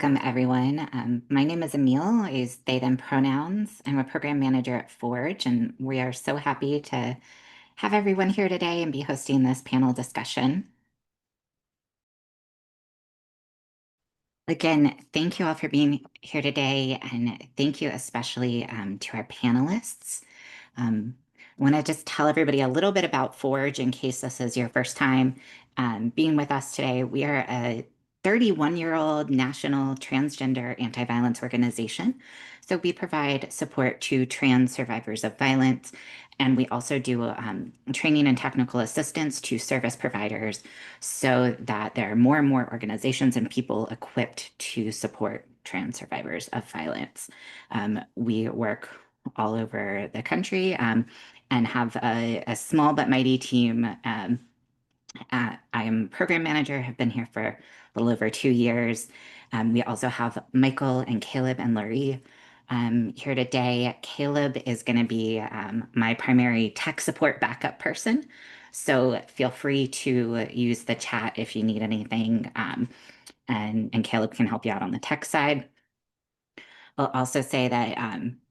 Welcome, everyone. My name is Emil. I use they, them pronouns. I'm a program manager at Forge, and we are so happy to have everyone here today and be hosting this panel discussion. Again, thank you all for being here today, and thank you especially to our panelists. I want to just tell everybody a little bit about Forge in case this is your first time being with us today. We are a 31-year-old national transgender anti-violence organization. So we provide support to trans survivors of violence, and we also do training and technical assistance to service providers so that there are more and more organizations and people equipped to support trans survivors of violence. We work all over the country and have a small but mighty team. I am program manager, have been here for a little over 2 years. We also have Michael and Caleb and Laurie here today. Caleb is going to be my primary tech support backup person. So feel free to use the chat if you need anything. And Caleb can help you out on the tech side. I'll also say that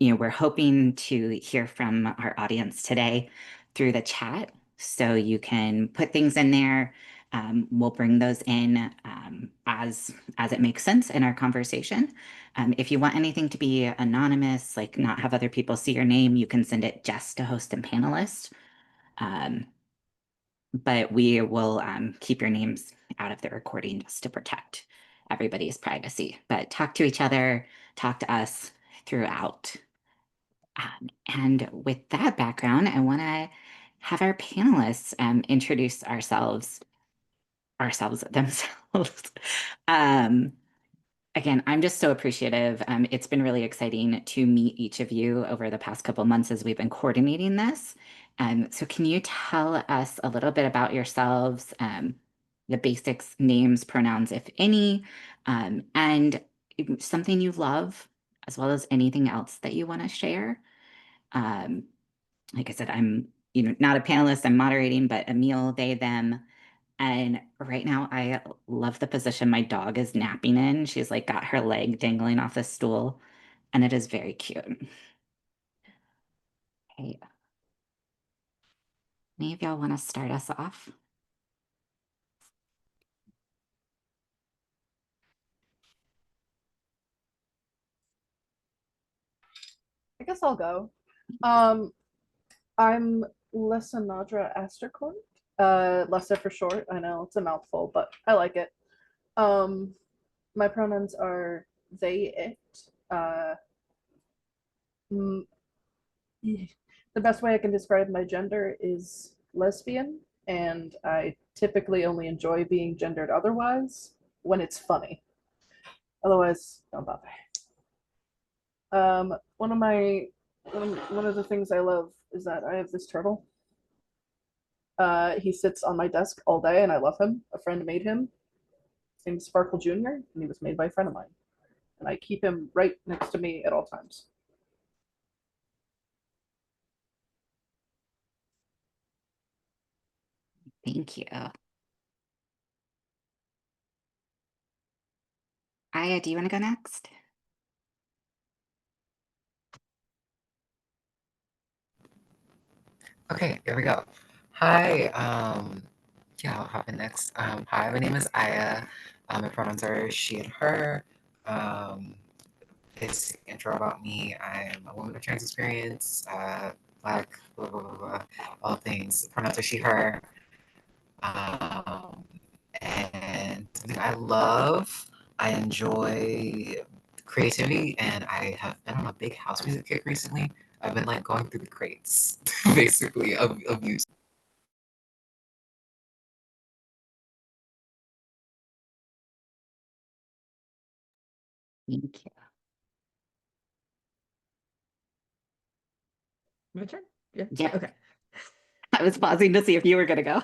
we're hoping to hear from our audience today through the chat. So you can put things in there. We'll bring those in as it makes sense in our conversation. If you want anything to be anonymous, like not have other people see your name, you can send it just to host and panelists. But we will keep your names out of the recording just to protect everybody's privacy. But talk to each other, talk to us throughout. And with that background, I want to have our panelists introduce themselves. um, Again, I'm just so appreciative. It's been really exciting to meet each of you over the past couple months as we've been coordinating this. So can you tell us a little bit about yourselves, the basics, names, pronouns, if any, and something you love, as well as anything else that you want to share? Um, like I said, I'm not a panelist, I'm moderating, but Emil, they, them. And right now, I love the position my dog is napping in. She's like got her leg dangling off the stool, and it is very cute. Hey, any of y'all want to start us off? I guess I'll go. Um, I'm Lessa Nadra Astercourt. Lessa for short. I know it's a mouthful, but I like it. Um, my pronouns are they, it. Uh, mm, the best way I can describe my gender is lesbian, and I typically only enjoy being gendered otherwise when it's funny. Otherwise, don't bother. One of my one of the things I love is that I have this turtle. He sits on my desk all day, and I love him. A friend made him. His name's Sparkle Jr., and he was made by a friend of mine. And I keep him right next to me at all times. Thank you. Aya, do you want to go next? Okay, here we go. Hi, yeah, I'll hop in next. Hi, my name is Aya. My pronouns are she and her. Basic intro about me. I'm a woman of trans experience, black, blah, blah, blah, blah, all things. Pronouns are she, her. Um, and something I love, I enjoy creativity, and I have been on a big house music kick recently. I've been like going through the crates, basically, of music. Thank you. My turn? Yeah. Yeah. Okay. I was pausing to see if you were going to go.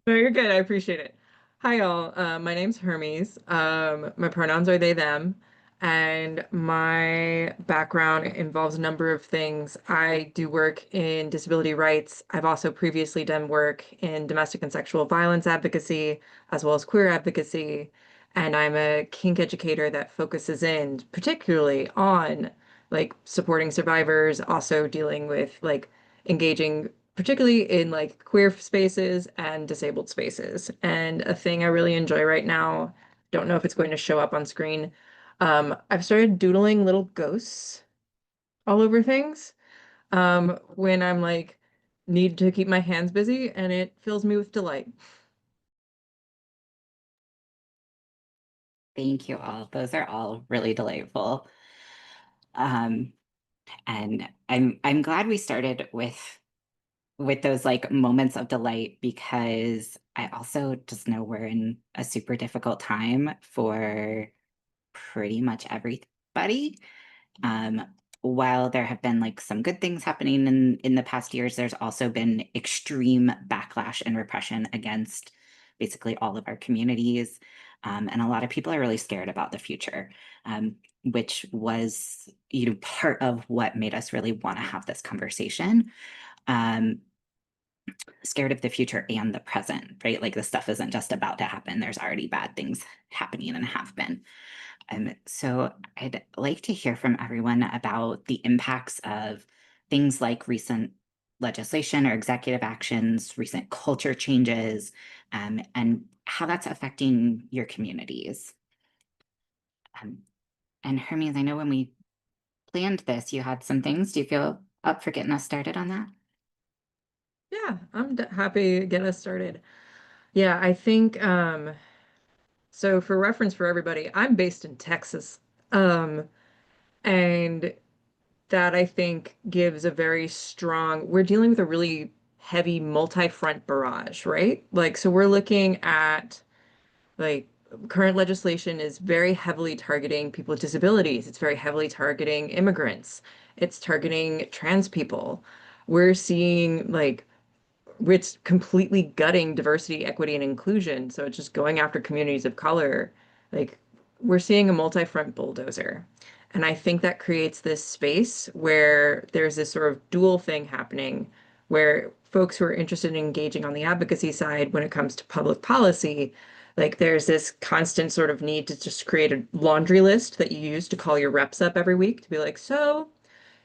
No, you're good. I appreciate it. Hi, y'all. My name's Hermes. My pronouns are they, them, and my background involves a number of things. I do work in disability rights. I've also previously done work in domestic and sexual violence advocacy, as well as queer advocacy. And I'm a kink educator that focuses in particularly on like supporting survivors, also dealing with like engaging particularly in like queer spaces and disabled spaces. And a thing I really enjoy right now, don't know if it's going to show up on screen. I've started doodling little ghosts all over things when I'm like need to keep my hands busy, and it fills me with delight. Thank you all. Those are all really delightful. Um, and I'm glad we started with those like moments of delight because I also just know we're in a super difficult time for pretty much everybody. Um, while there have been like some good things happening in the past years, there's also been extreme backlash and repression against basically all of our communities. And a lot of people are really scared about the future, which was, part of what made us really want to have this conversation. Um, Scared of the future and the present, right? Like this stuff isn't just about to happen. There's already bad things happening and have been. So I'd like to hear from everyone about the impacts of things like recent legislation or executive actions, recent culture changes, and how that's affecting your communities. Um, and Hermes, I know when we planned this, you had some things. Do you feel up for getting us started on that? Yeah, I'm happy to get us started. Yeah, I think so for reference for everybody, I'm based in Texas. And that I think gives a very strong, we're dealing with a really heavy multi-front barrage, right? Like, so we're looking at like current legislation is very heavily targeting people with disabilities. It's very heavily targeting immigrants. It's targeting trans people. We're seeing like it's completely gutting diversity, equity, and inclusion. So it's just going after communities of color. Like we're seeing a multi-front bulldozer. And I think that creates this space where there's this sort of dual thing happening where folks who are interested in engaging on the advocacy side when it comes to public policy, like there's this constant sort of need to just create a laundry list that you use to call your reps up every week to be like, so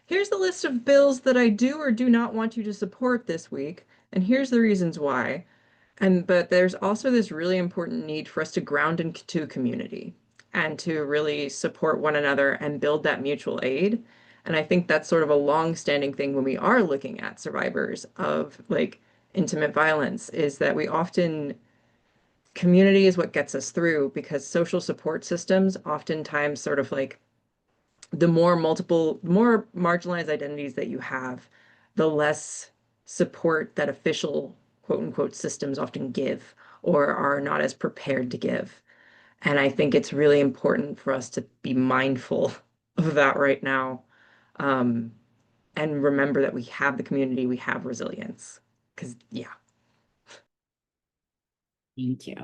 here's the list of bills that I do or do not want you to support this week, and here's the reasons why. And but there's also this really important need for us to ground into community and to really support one another and build that mutual aid. And I think that's sort of a long-standing thing when we are looking at survivors of like intimate violence, is that we often community is what gets us through because social support systems oftentimes sort of like the more marginalized identities that you have, the less support that official quote unquote systems often give or are not as prepared to give. And I think it's really important for us to be mindful of that right now. Um, and remember that we have the community, we have resilience. Because, yeah. Thank you.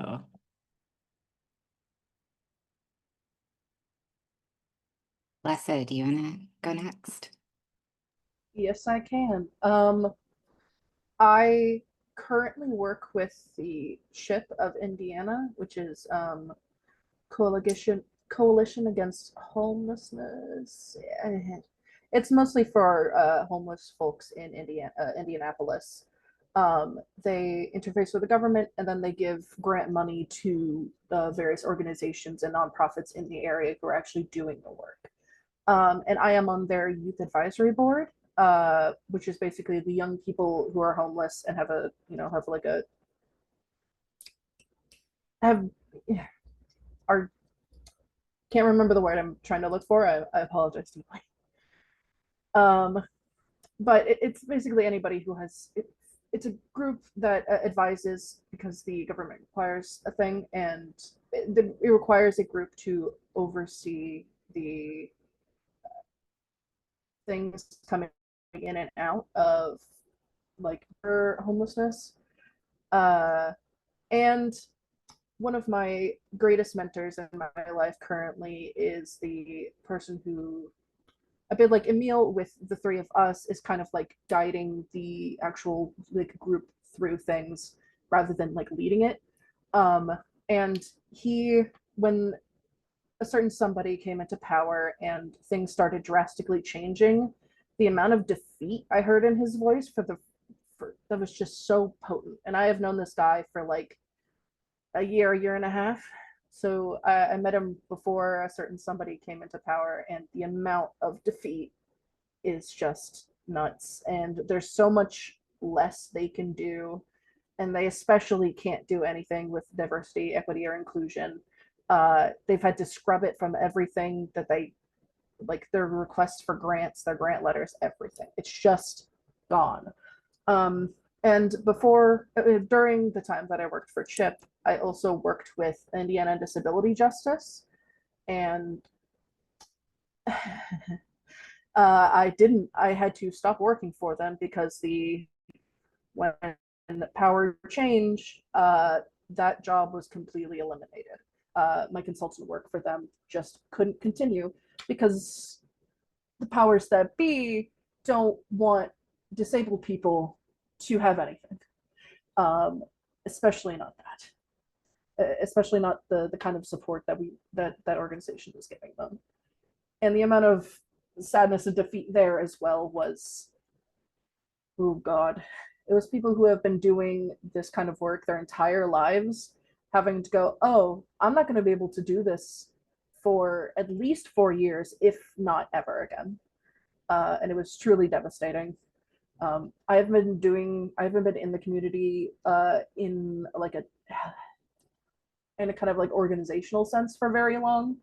Lessa, do you want to go next? Yes, I can. I currently work with the SHIP of Indiana, which is Coalition Against Homelessness. It's mostly for homeless folks in Indianapolis. They interface with the government and then they give grant money to various organizations and nonprofits in the area who are actually doing the work. And I am on their youth advisory board, which is basically the young people who are homeless and have a, have like a, have, are, can't remember the word I'm trying to look for. I apologize deeply. Um, but it's basically anybody who has, it's a group that advises because the government requires a thing, and it requires a group to oversee the things coming in and out of like for homelessness. Uh, and one of my greatest mentors in my life currently is the person who, a bit like Emil with the three of us, is kind of like guiding the actual like group through things rather than like leading it. And he when a certain somebody came into power and things started drastically changing, the amount of defeat I heard in his voice that was just so potent. And I have known this guy for like a year and a half. So I met him before a certain somebody came into power, and the amount of defeat is just nuts. And there's so much less they can do, and they especially can't do anything with diversity, equity, or inclusion. They've had to scrub it from everything that they like, their requests for grants, their grant letters, everything. It's just gone. Um, and during the time that I worked for CHIP, I also worked with Indiana Disability Justice, and I had to stop working for them because when the power changed, that job was completely eliminated. My consultant work for them just couldn't continue because the powers that be don't want disabled people to have anything, um, especially not that, especially not the kind of support that organization was giving them. And the amount of sadness and defeat there as well was, oh God, it was people who have been doing this kind of work their entire lives having to go, oh, I'm not going to be able to do this for at least 4 years, if not ever again. And it was truly devastating. I haven't been in the community in a kind of like organizational sense for very long,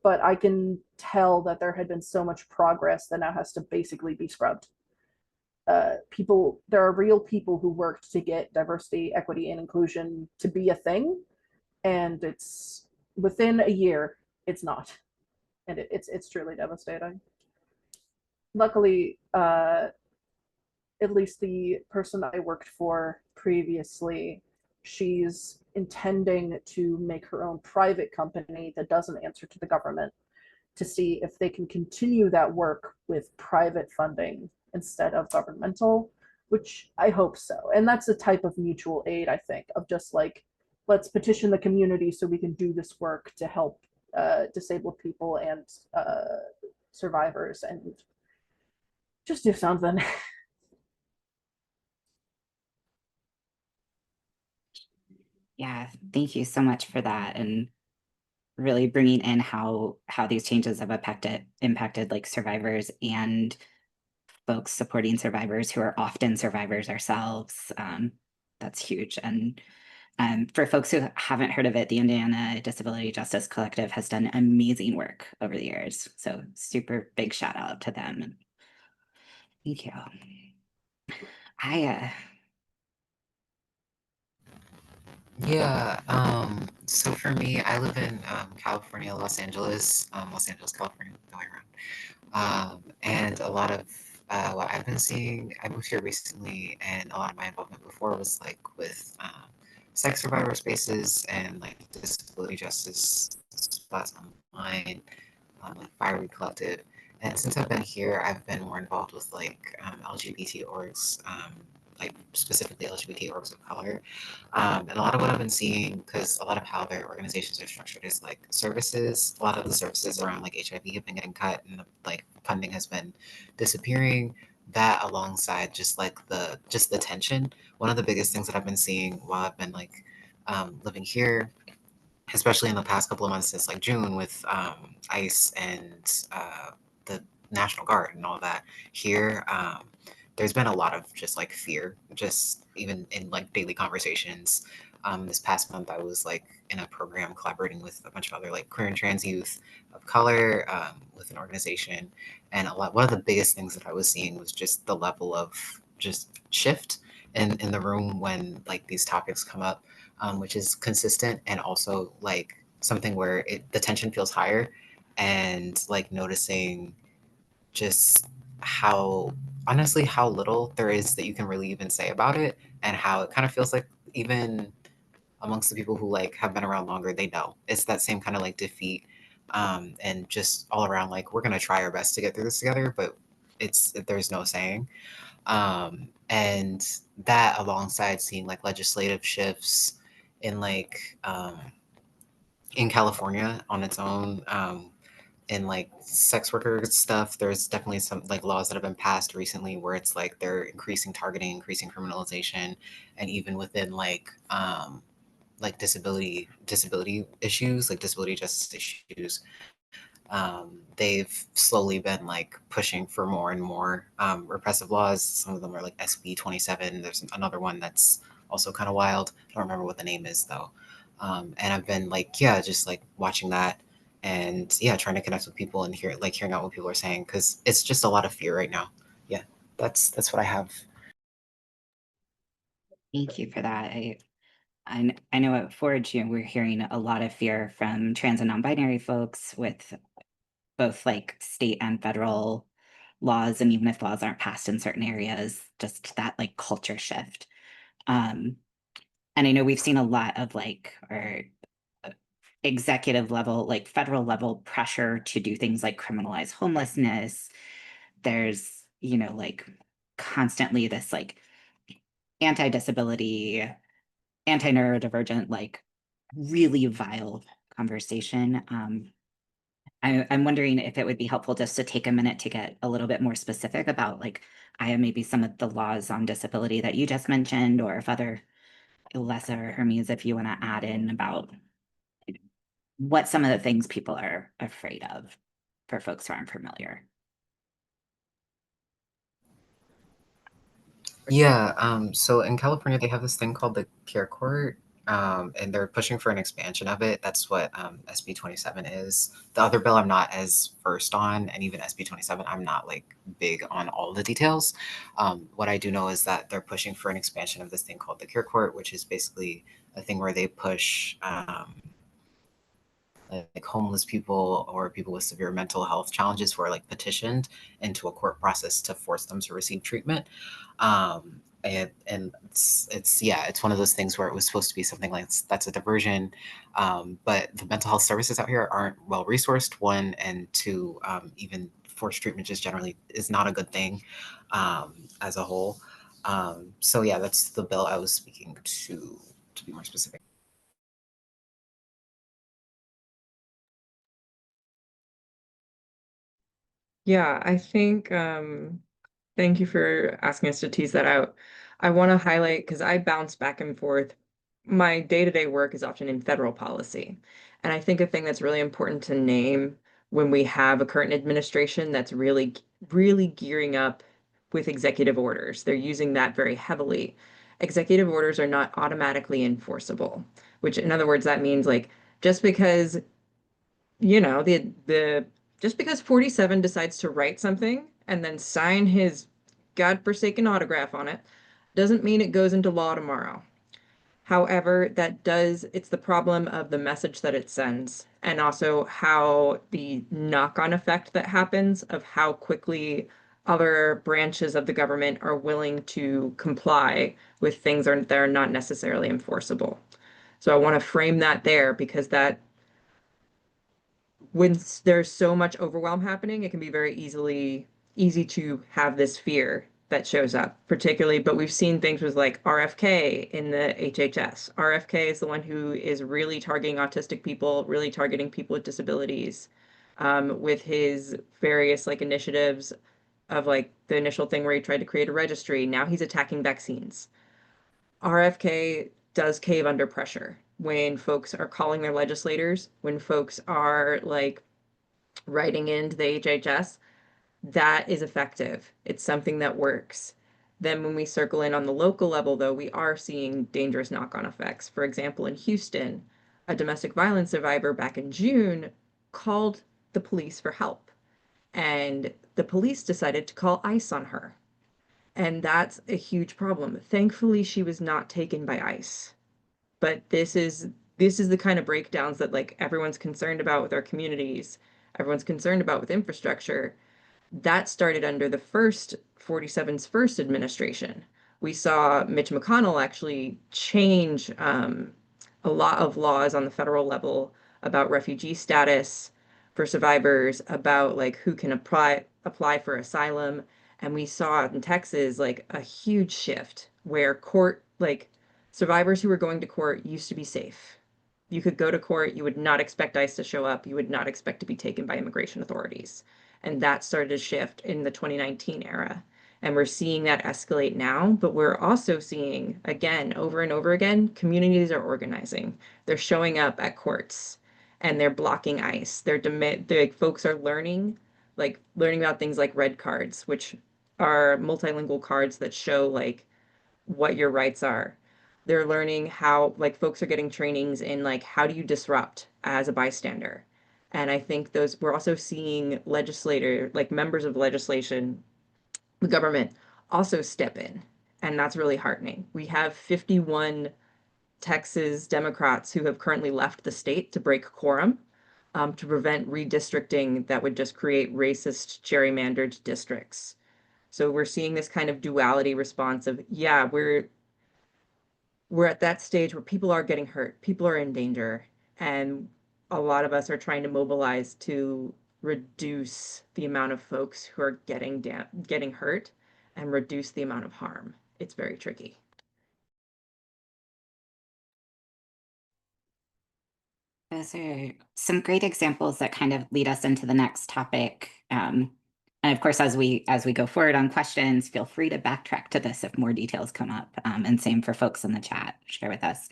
but I can tell that there had been so much progress that now has to basically be scrubbed. There are real people who worked to get diversity, equity, and inclusion to be a thing, and it's within a year, it's not, and it's truly devastating. Luckily, at least the person I worked for previously, she's intending to make her own private company that doesn't answer to the government, to see if they can continue that work with private funding instead of governmental, which I hope so. And that's a type of mutual aid, I think, of just like, let's petition the community so we can do this work to help disabled people and survivors, and just do something. Yeah, thank you so much for that, and really bringing in how these changes have impacted like survivors and folks supporting survivors who are often survivors ourselves. That's huge. And for folks who haven't heard of it, the Indiana Disability Justice Collective has done amazing work over the years. So super big shout out to them. Thank you. Yeah, so for me, I live in California, Los Angeles, California, the way around. And a lot of what I've been seeing, I moved here recently, and a lot of my involvement before was like with sex survivor spaces and like disability justice spots online, like Fiery Collective. And since I've been here, I've been more involved with like LGBT orgs, like specifically LGBT orgs of color. And a lot of what I've been seeing, because a lot of how their organizations are structured is like services. A lot of the services around like HIV have been getting cut, and like funding has been disappearing. That alongside just the tension. One of the biggest things that I've been seeing while I've been like living here, especially in the past couple of months since like June with ICE and the National Guard and all that here. There's been a lot of just like fear, just even in like daily conversations. This past month, I was like in a program collaborating with a bunch of other like queer and trans youth of color with an organization, and one of the biggest things that I was seeing was just the level of just shift in the room when like these topics come up, which is consistent and also like something where the tension feels higher, and like noticing just how honestly how little there is that you can really even say about it, and how it kind of feels like even amongst the people who like have been around longer, they know it's that same kind of like defeat, and just all around like we're gonna try our best to get through this together, but there's no saying. And that alongside seeing like legislative shifts in like in California on its own, and like sex worker stuff, there's definitely some like laws that have been passed recently where it's like they're increasing targeting, increasing criminalization, and even within like disability issues, like disability justice issues, they've slowly been like pushing for more and more repressive laws. Some of them are like SB 27. There's another one that's also kind of wild. I don't remember what the name is though. And I've been like, yeah, just like watching that and yeah, trying to connect with people and hearing out what people are saying because it's just a lot of fear right now. Yeah, that's what I have. Thank you for that. I know at Forge, we're hearing a lot of fear from trans and non-binary folks with both like state and federal laws, and even if laws aren't passed in certain areas, just that like culture shift. Um, and I know we've seen a lot of like or executive level, like federal level pressure to do things like criminalize homelessness. There's, like constantly this like anti-disability, anti-neurodivergent, like really vile conversation. I'm wondering if it would be helpful just to take a minute to get a little bit more specific about like maybe some of the laws on disability that you just mentioned, or if other lesser Hermes, if you want to add in about what some of the things people are afraid of for folks who aren't familiar. Yeah, so in California, they have this thing called the Care Court, and they're pushing for an expansion of it. That's what SB 27 is. The other bill I'm not as versed on, and even SB 27, I'm not like big on all the details. What I do know is that they're pushing for an expansion of this thing called the Care Court, which is basically a thing where they push like homeless people or people with severe mental health challenges who are like petitioned into a court process to force them to receive treatment. And it's yeah, it's one of those things where it was supposed to be something like that's a diversion, but the mental health services out here aren't well resourced. One and two, even forced treatment just generally is not a good thing as a whole. So yeah, that's the bill I was speaking to be more specific. Yeah, I think thank you for asking us to tease that out. I want to highlight because I bounce back and forth. My day-to-day work is often in federal policy. And I think a thing that's really important to name when we have a current administration that's really gearing up with executive orders. They're using that very heavily. Executive orders are not automatically enforceable, which in other words, that means like just because the just because 47 decides to write something and then sign his godforsaken autograph on it doesn't mean it goes into law tomorrow. However, it's the problem of the message that it sends and also how the knock-on effect that happens of how quickly other branches of the government are willing to comply with things that are not necessarily enforceable. So I want to frame that there because that when there's so much overwhelm happening, it can be very easy to have this fear that shows up, particularly, but we've seen things with like RFK in the HHS. RFK is the one who is really targeting autistic people, really targeting people with disabilities, with his various like initiatives of like the initial thing where he tried to create a registry. Now he's attacking vaccines. RFK does cave under pressure when folks are calling their legislators, when folks are like writing into the HHS, that is effective. It's something that works. Then when we circle in on the local level, though, we are seeing dangerous knock-on effects. For example, in Houston, a domestic violence survivor back in June called the police for help, and the police decided to call ICE on her. And that's a huge problem. Thankfully, she was not taken by ICE. But this is the kind of breakdowns that like everyone's concerned about with our communities, everyone's concerned about with infrastructure. That started under the first 47's first administration. We saw Mitch McConnell actually change a lot of laws on the federal level about refugee status for survivors, about like who can apply for asylum. And we saw in Texas like a huge shift where court like survivors who were going to court used to be safe. you could go to court, you would not expect ICE to show up, you would not expect to be taken by immigration authorities. And that started to shift in the 2019 era. And we're seeing that escalate now, but we're also seeing, again, over and over again, communities are organizing. They're showing up at courts and they're blocking ICE. Folks are learning about things like red cards, which are multilingual cards that show like what your rights are. They're learning how, like, folks are getting trainings in like how do you disrupt as a bystander. And I think those we're also seeing like members of legislation, the government also step in. And that's really heartening. We have 51 Texas Democrats who have currently left the state to break quorum, to prevent redistricting that would just create racist gerrymandered districts. So we're seeing this kind of duality response of, yeah, we're at that stage where people are getting hurt, people are in danger, and a lot of us are trying to mobilize to reduce the amount of folks who are getting hurt and reduce the amount of harm. It's very tricky. Those are some great examples that kind of lead us into the next topic. And of course, as we go forward on questions, feel free to backtrack to this if more details come up. And same for folks in the chat, share with us.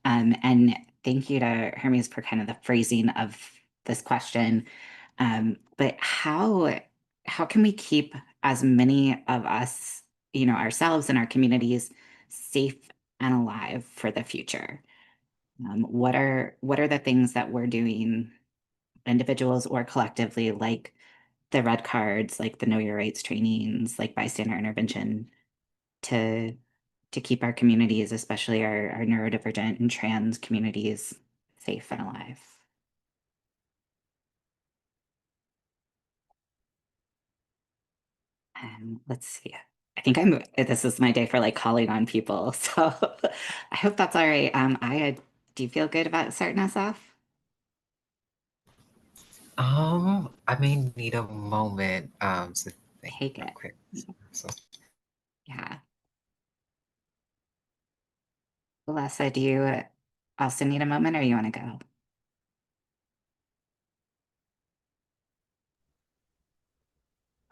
And thank you to Hermes for kind of the phrasing of this question. But how can we keep as many of us, ourselves and our communities safe and alive for the future? What are the things that we're doing, individuals or collectively, like the red cards, like the Know Your Rights trainings, like bystander intervention, to keep our communities, especially our neurodivergent and trans communities, safe and alive? Let's see. I think this is my day for like calling on people. So I hope that's all right. Do you feel good about starting us off? I may need a moment to think Take real it. quick. So, Yeah. Alessa, do you also need a moment or you want to go?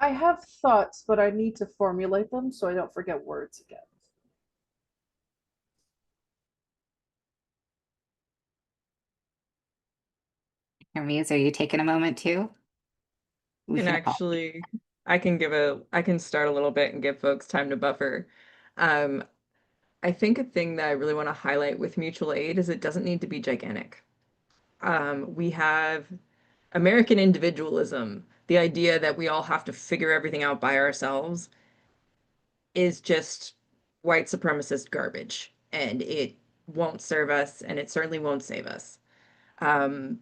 I have thoughts, but I need to formulate them so I don't forget words again. Hermes, are you taking a moment too? We And can all. actually, I can start a little bit and give folks time to buffer. Um, I think a thing that I really want to highlight with mutual aid is it doesn't need to be gigantic. We have American individualism, the idea that we all have to figure everything out by ourselves, is just white supremacist garbage, and it won't serve us, and it certainly won't save us. Um,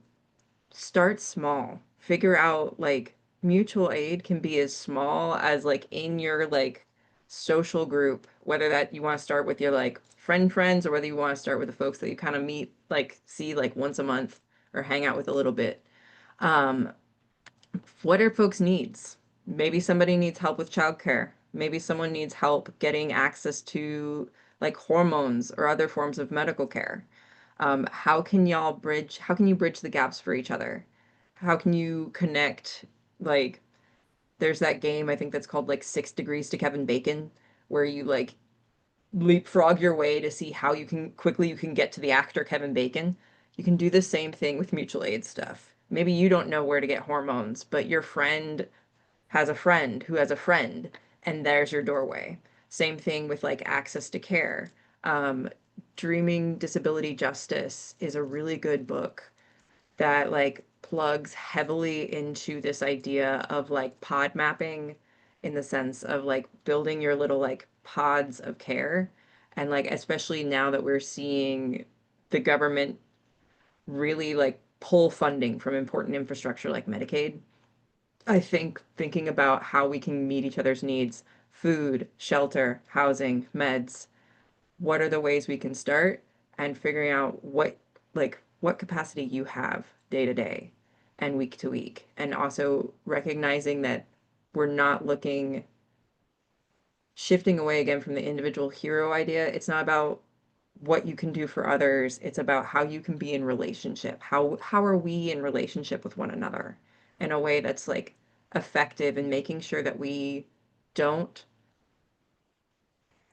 Start small. Figure out like mutual aid can be as small as like in your like social group, whether that you want to start with your like friends or whether you want to start with the folks that you kind of see like once a month or hang out with a little bit. Um, what are folks' needs? Maybe somebody needs help with childcare. Maybe someone needs help getting access to like hormones or other forms of medical care. How can you bridge the gaps for each other? How can you connect? Like, there's that game, I think that's called like 6 Degrees to Kevin Bacon, where you like leapfrog your way to see how you can get to the actor Kevin Bacon. You can do the same thing with mutual aid stuff. Maybe you don't know where to get hormones, but your friend has a friend who has a friend, and there's your doorway. Same thing with like access to care. Um, Dreaming Disability Justice is a really good book that like plugs heavily into this idea of like pod mapping, in the sense of like building your little like pods of care. And like, especially now that we're seeing the government really like pull funding from important infrastructure like Medicaid, I think thinking about how we can meet each other's needs, food, shelter, housing, meds, what are the ways we can start, and figuring out what capacity you have day to day and week to week, and also recognizing that we're not shifting away again from the individual hero idea. It's not about what you can do for others. It's about how you can be in relationship. How are we in relationship with one another in a way that's like effective and making sure that we don't,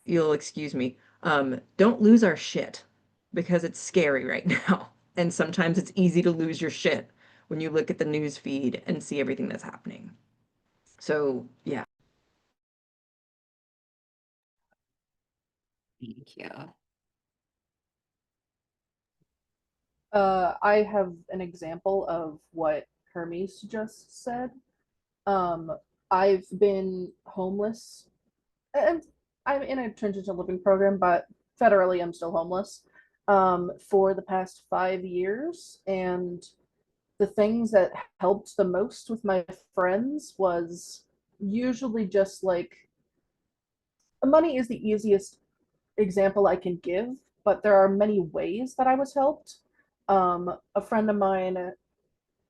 you'll excuse me, don't lose our shit because it's scary right now. And sometimes it's easy to lose your shit when you look at the news feed and see everything that's happening. So, yeah. Thank you. I have an example of what Hermes just said. Um, I've been homeless, and I'm in a transitional living program, but federally, I'm still homeless for the past 5 years. And the things that helped the most with my friends was usually just like money is the easiest example I can give, but there are many ways that I was helped. A friend of mine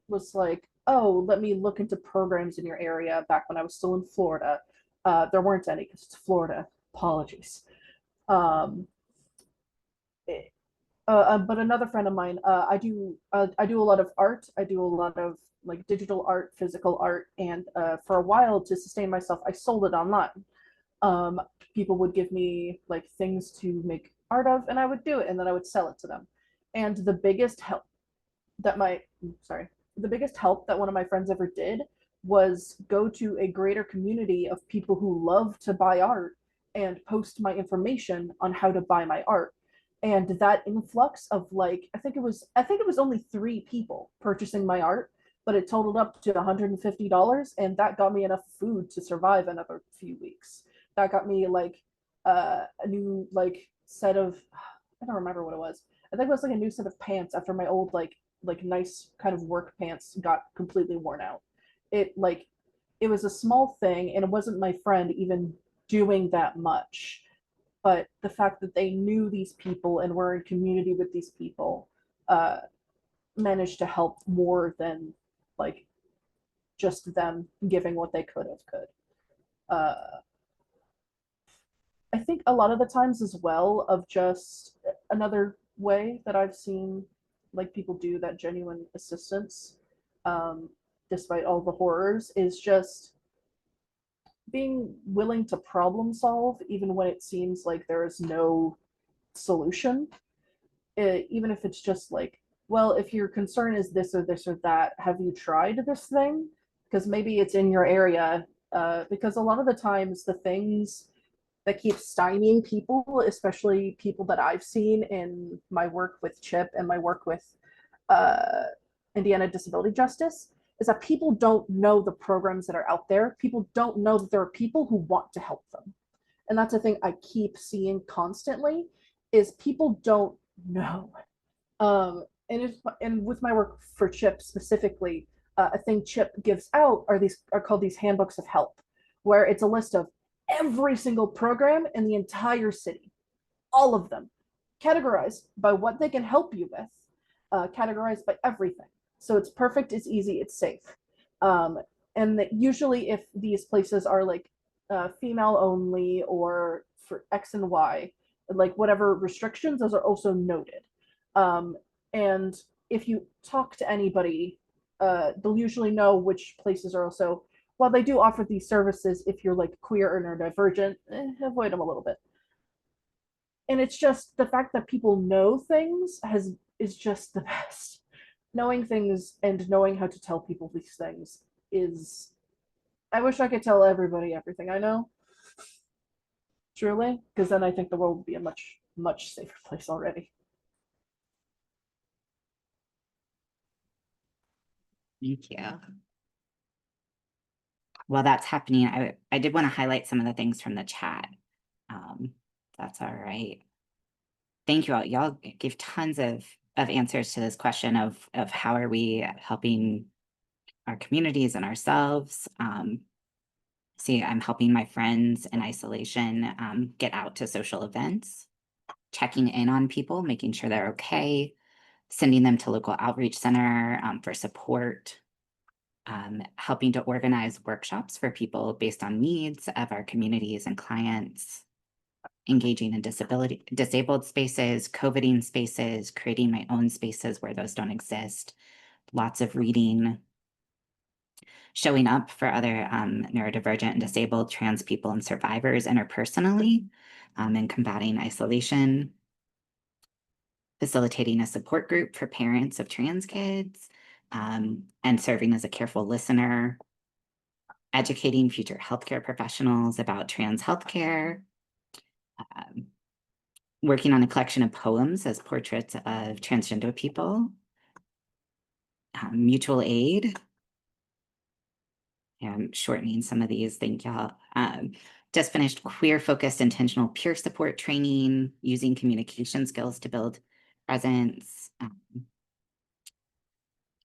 was like, "Oh, let me look into programs in your area." Back when I was still in Florida, there weren't any because it's Florida. Apologies. Um, but another friend of mine, I do a lot of art. I do a lot of like digital art, physical art, and for a while to sustain myself, I sold it online. Um, People would give me like things to make art of, and I would do it, and then I would sell it to them. And that my sorry, the biggest help that one of my friends ever did was go to a greater community of people who love to buy art and post my information on how to buy my art. And that influx of like I think it was only 3 people purchasing my art, but it totaled up to $150, and that got me enough food to survive another few weeks. That got me like a new like set of I don't remember what it was. I think it was like a new set of pants after my old like nice kind of work pants got completely worn out. It was a small thing, and it wasn't my friend even doing that much, but the fact that they knew these people and were in community with these people uh, managed to help more than like just them giving what they could. I think a lot of the times as well of just another way that I've seen like people do that genuine assistance, um, despite all the horrors, is just being willing to problem solve even when it seems like there is no solution. Even if it's just like, well, if your concern is this or this or that, have you tried this thing? Because maybe it's in your area. Because a lot of the times the things that keep stymieing people, especially people that I've seen in my work with CHIP and my work with uh, Indiana Disability Justice, is that people don't know the programs that are out there. People don't know that there are people who want to help them. And that's a thing I keep seeing constantly is people don't know. And with my work for CHIP specifically, a thing CHIP gives out are called these handbooks of help, where it's a list of every single program in the entire city, all of them, categorized by what they can help you with, categorized by everything. So it's perfect, it's easy, it's safe. Um, and that usually, if these places are like female only or for X and Y, like whatever restrictions, those are also noted. Um, and if you talk to anybody, they'll usually know which places are also, while they do offer these services, if you're like queer or neurodivergent, avoid them a little bit. And it's just the fact that people know things is just the best. Knowing things and knowing how to tell people these things is, I wish I could tell everybody everything I know, truly, because then I think the world would be a much safer place already. Thank you. While that's happening, I did want to highlight some of the things from the chat. That's all right. Thank you all. Y'all gave tons of answers to this question of how are we helping our communities and ourselves. See, I'm helping my friends in isolation get out to social events, checking in on people, making sure they're okay, sending them to local outreach center for support, helping to organize workshops for people based on needs of our communities and clients, engaging in disabled spaces, coveting spaces, creating my own spaces where those don't exist, lots of reading, showing up for other neurodivergent and disabled trans people and survivors interpersonally, and combating isolation, facilitating a support group for parents of trans kids, and serving as a careful listener, educating future healthcare professionals about trans healthcare, um, working on a collection of poems as portraits of transgender people, mutual aid, and shortening some of these, thank y'all. Just finished queer-focused intentional peer support training, using communication skills to build presence,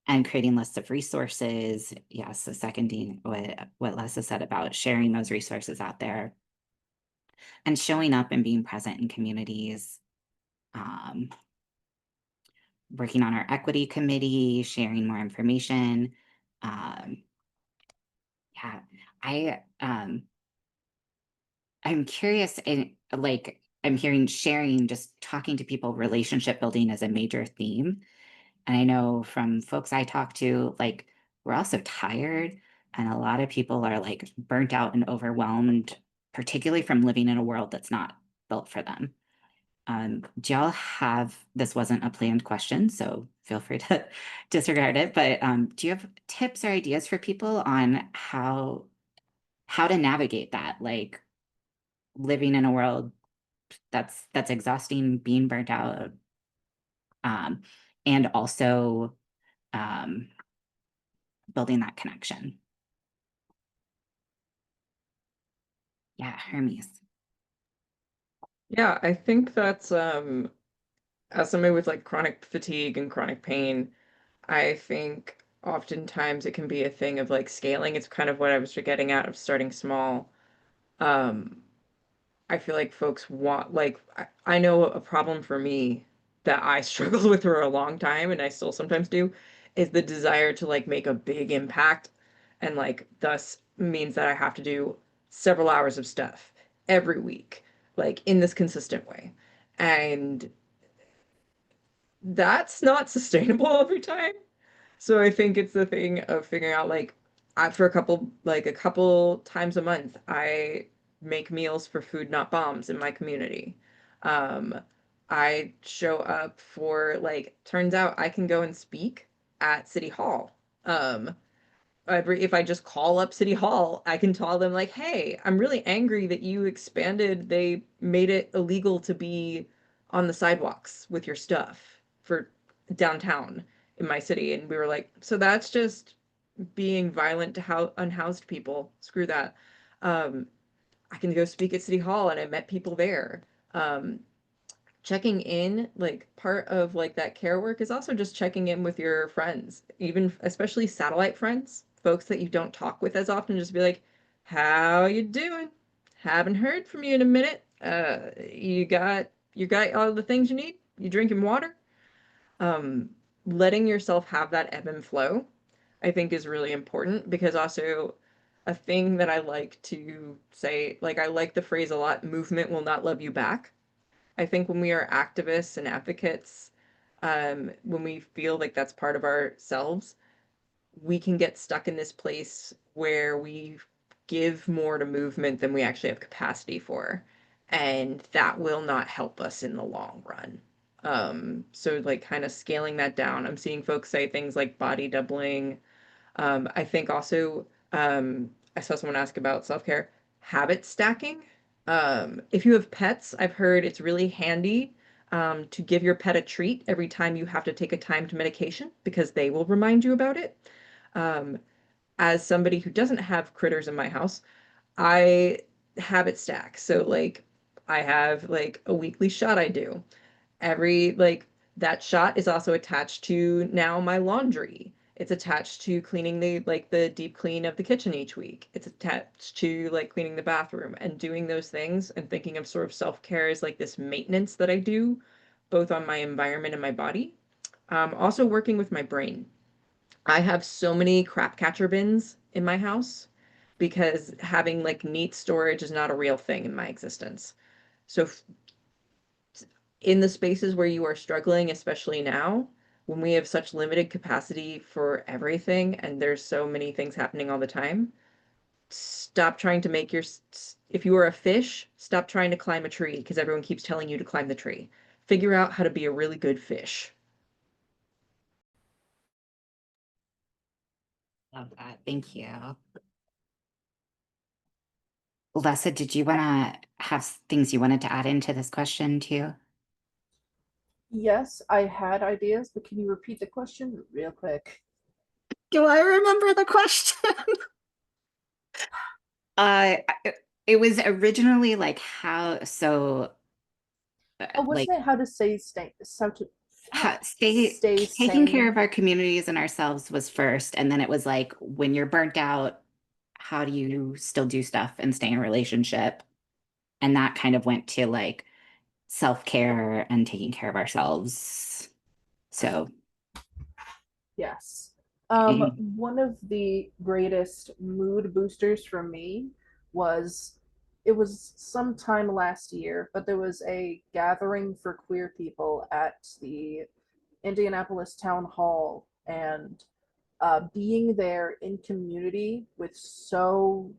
and creating lists of resources. Yes, so seconding what Lessa said about sharing those resources out there, and showing up and being present in communities. Working on our equity committee, sharing more information. Yeah, I'm curious, and like I'm hearing sharing, just talking to people, relationship building is a major theme. And I know from folks I talk to, like we're also tired, and a lot of people are like burnt out and overwhelmed, particularly from living in a world that's not built for them. Do y'all have, this wasn't a planned question, so feel free to disregard it, but do you have tips or ideas for people on how to navigate that, like living in a world that's exhausting, being burnt out, um, and also um, building that connection? Yeah, Hermes. Yeah, I think that's as somebody with like chronic fatigue and chronic pain, I think oftentimes it can be a thing of like scaling. It's kind of what I was getting at of starting small. Um, I feel like folks want like I know a problem for me that I struggled with for a long time and I still sometimes do is the desire to like make a big impact and like thus means that I have to do several hours of stuff every week like in this consistent way. And that's not sustainable every time. So I think it's the thing of figuring out like for a couple times a month, I make meals for Food Not Bombs in my community. Um, I show up for like turns out I can go and speak at City Hall. Um, if I just call up City Hall, I can tell them like, "Hey, I'm really angry that you expanded. They made it illegal to be on the sidewalks with your stuff for downtown in my city." And we were like, "So that's just being violent to how unhoused people. Screw that." Um, I can go speak at City Hall, and I met people there. Um, checking in, like part of like that care work is also just checking in with your friends, even especially satellite friends, folks that you don't talk with as often, just be like, how you doing? Haven't heard from you in a minute. You got all the things you need? You drinking water? Um, letting yourself have that ebb and flow, I think is really important because also a thing that I like to say, like I like the phrase a lot, movement will not love you back. I think when we are activists and advocates, when we feel like that's part of ourselves, we can get stuck in this place where we give more to movement than we actually have capacity for. And that will not help us in the long run. So like kind of scaling that down. I'm seeing folks say things like body doubling. I think also, I saw someone ask about self-care, habit stacking. If you have pets, I've heard it's really handy to give your pet a treat every time you have to take a timed medication because they will remind you about it. Um, as somebody who doesn't have critters in my house, I habit stack. So like I have like a weekly shot I do. Every like that shot is also attached to now my laundry. It's attached to cleaning the deep clean of the kitchen each week. It's attached to like cleaning the bathroom and doing those things and thinking of sort of self-care as like this maintenance that I do both on my environment and my body. Also working with my brain. I have so many crap catcher bins in my house because having like neat storage is not a real thing in my existence. So in the spaces where you are struggling, especially now, when we have such limited capacity for everything and there's so many things happening all the time, stop trying to make if you are a fish, stop trying to climb a tree because everyone keeps telling you to climb the tree. Figure out how to be a really good fish. Love that. Thank you. Lessa, did you want to have things you wanted to add into this question too? Yes, I had ideas, but can you repeat the question real quick? Do I remember the question? Uh, it was originally like Oh, like wasn't it how to stay taking care sane? of our communities and ourselves was first, and then it was like when you're burnt out, how do you still do stuff and stay in a relationship? And that kind of went to like self-care and taking care of ourselves. So, Yes. eh, One of the greatest mood boosters for me was it was sometime last year, but there was a gathering for queer people at the Indianapolis Town Hall, and being there in community with so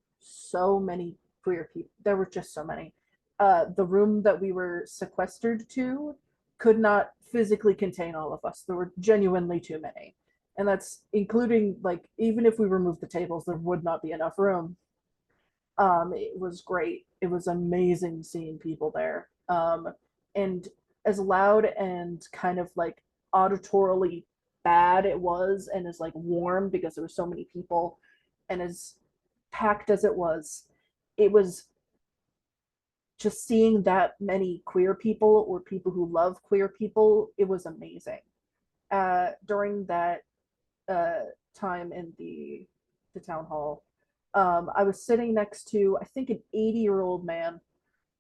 many queer people. There were just so many. The room that we were sequestered to could not physically contain all of us. There were genuinely too many, and that's including, like, even if we removed the tables, there would not be enough room. It was great. It was amazing seeing people there. And as loud and kind of like auditorily bad it was, and as like warm because there were so many people, and as packed as it was just seeing that many queer people or people who love queer people. It was amazing. During that uh, time in the town hall, I was sitting next to, I think, an 80-year-old man.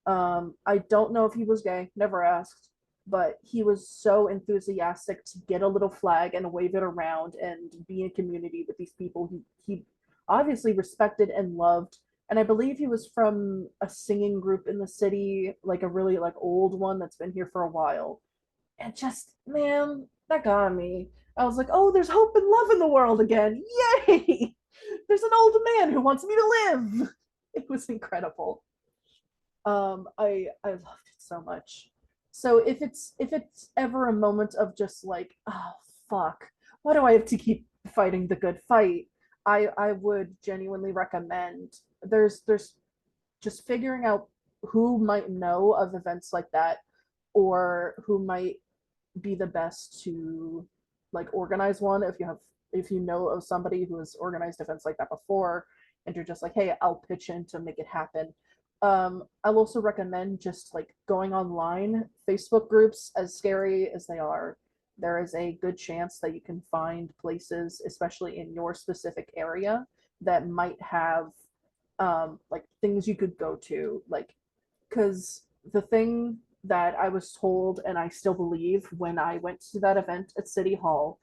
I don't know if he was gay, never asked, but he was so enthusiastic to get a little flag and wave it around and be in community with these people he obviously respected and loved. And I believe he was from a singing group in the city, like a really like old one that's been here for a while. And just, man, that got me. I was like, oh, there's hope and love in the world again. Yay! There's an old man who wants me to live. It was incredible. I loved it so much. So if it's ever a moment of just like, oh fuck, why do I have to keep fighting the good fight? I would genuinely recommend, there's just figuring out who might know of events like that, or who might be the best to like organize one. If you know of somebody who has organized events like that before, and you're just like, hey, I'll pitch in to make it happen. I'll also recommend just like going online. Facebook groups, as scary as they are, there is a good chance that you can find places, especially in your specific area, that might have like things you could go to. Like, because the thing that I was told, and I still believe when I went to that event at City Hall,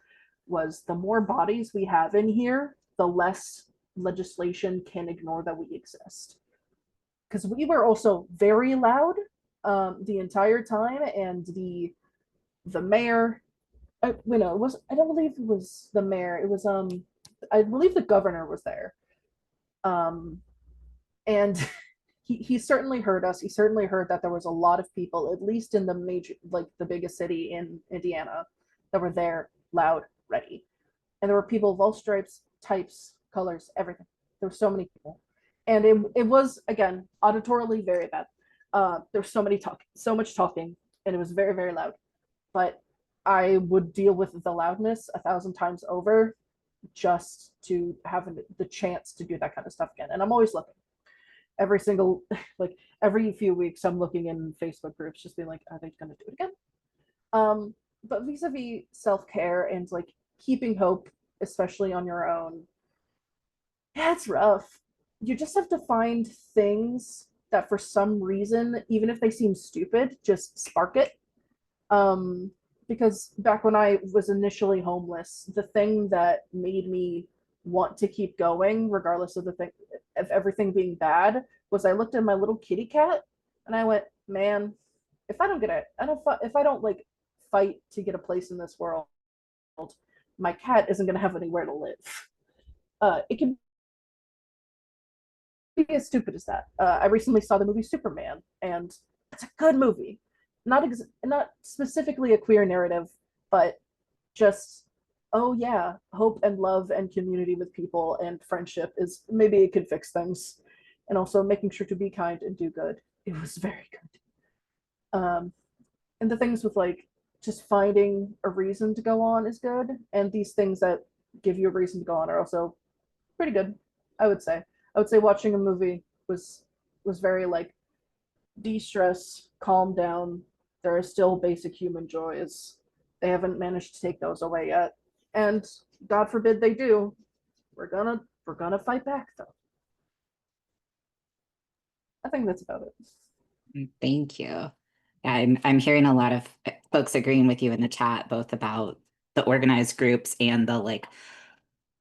was the more bodies we have in here, the less legislation can ignore that we exist. Because we were also very loud the entire time, and the mayor, it was, I don't believe it was the mayor. It was I believe the governor was there. Um, and he certainly heard us. He certainly heard that there was a lot of people, at least in the major, like the biggest city in Indiana, that were there, loud, ready. And there were people of all stripes, types, colors, everything. There were so many people. And it was, again, auditorily very bad. There was so much talking, and it was very, very loud. But I would deal with the loudness 1,000 times over just to have the chance to do that kind of stuff again. And I'm always looking every single, like every few weeks, I'm looking in Facebook groups, just being like, are they going to do it again? But vis-a-vis self-care and like keeping hope, especially on your own, yeah, it's rough. You just have to find things that for some reason, even if they seem stupid, just spark it. Um, because back when I was initially homeless, the thing that made me want to keep going, regardless of the thing of everything being bad, was I looked at my little kitty cat and I went, man, if I don't get it, if I don't like fight to get a place in this world, my cat isn't gonna have anywhere to live. It can be as stupid as that. I recently saw the movie Superman, and it's a good movie. Not specifically a queer narrative, but just, oh yeah, hope and love and community with people and friendship is, maybe it could fix things, and also making sure to be kind and do good. It was very good. And the things with like just finding a reason to go on is good, and these things that give you a reason to go on are also pretty good. I would say. I would say watching a movie was very like de-stress, calm down. There are still basic human joys. They haven't managed to take those away yet, and God forbid they do. We're gonna fight back though. I think that's about it. Thank you. I'm hearing a lot of folks agreeing with you in the chat, both about the organized groups and the like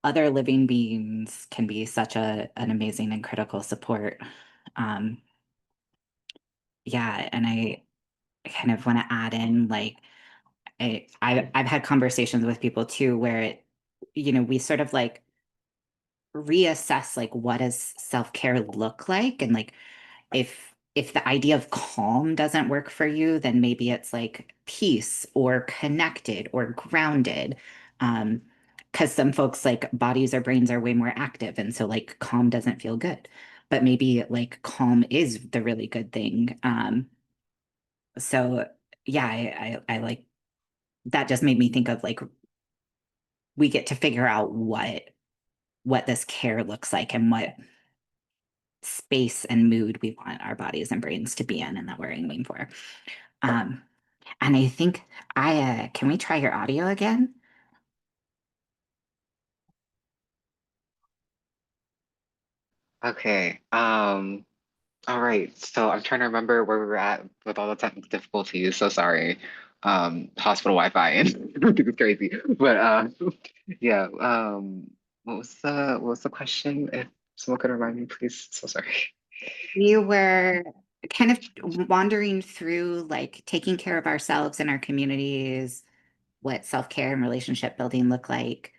other living beings can be such an amazing and critical support. Um, yeah, and I kind of want to add in like I've had conversations with people too where we sort of like reassess like what does self-care look like, and like if the idea of calm doesn't work for you, then maybe it's like peace or connected or grounded. Um, because some folks like bodies or brains are way more active, and so like calm doesn't feel good. But maybe like calm is the really good thing. So yeah, I like that just made me think of like we get to figure out what this care looks like and what space and mood we want our bodies and brains to be in and that we're aiming for. Um, and I think I can we try your audio again? Okay. All right. So I'm trying to remember where we were at with all the technical difficulties. So sorry. Hospital Wi-Fi and it's crazy. But yeah. What was the question? If someone could remind me, please. So sorry. We were kind of wandering through like taking care of ourselves and our communities, what self-care and relationship building look like.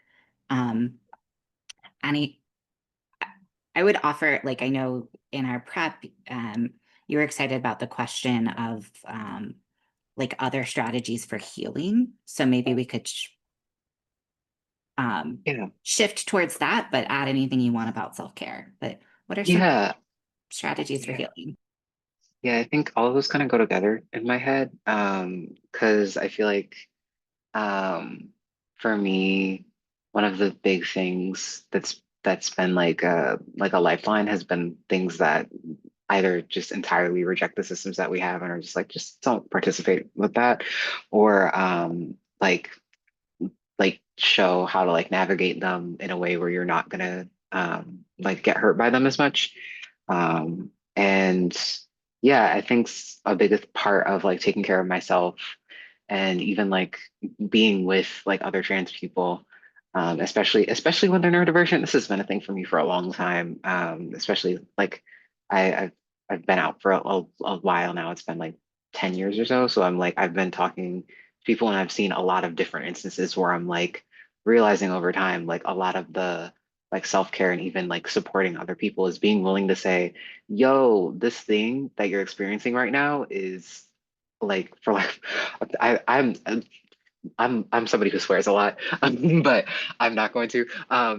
Um, and I would offer, like, I know in our prep, you were excited about the question of like other strategies for healing. So maybe we could Yeah. shift towards that, but add anything you want about self-care. But what are some Yeah. strategies for Yeah. healing? Yeah. I think all of those kind of go together in my head. Because I feel like Um, for me, one of the big things that's been like a lifeline has been things that either just entirely reject the systems that we have and are just like just don't participate with that, or like show how to like navigate them in a way where you're not gonna like get hurt by them as much. And yeah, I think a biggest part of like taking care of myself and even like being with like other trans people, especially when they're neurodivergent. This has been a thing for me for a long time. Especially like I've been out for a while now. It's been like 10 years or so. So I'm like I've been talking to people and I've seen a lot of different instances where I'm like realizing over time like a lot of the like self-care and even like supporting other people is being willing to say, yo, this thing that you're experiencing right now is like for like I'm somebody who swears a lot, but I'm not going to.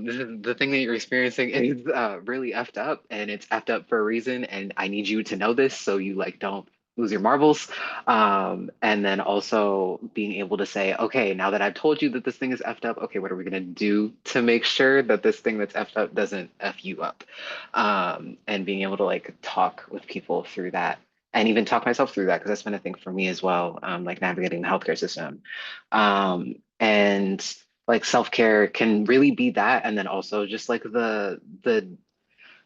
This is the thing that you're experiencing is really effed up, and it's effed up for a reason. And I need you to know this so you like don't lose your marbles. And then also being able to say, okay, now that I've told you that this thing is effed up, okay, what are we gonna do to make sure that this thing that's effed up doesn't F you up? And being able to like talk with people through that. And even talk myself through that because that's been a thing for me as well, like navigating the healthcare system. And like self-care can really be that, and then also just like the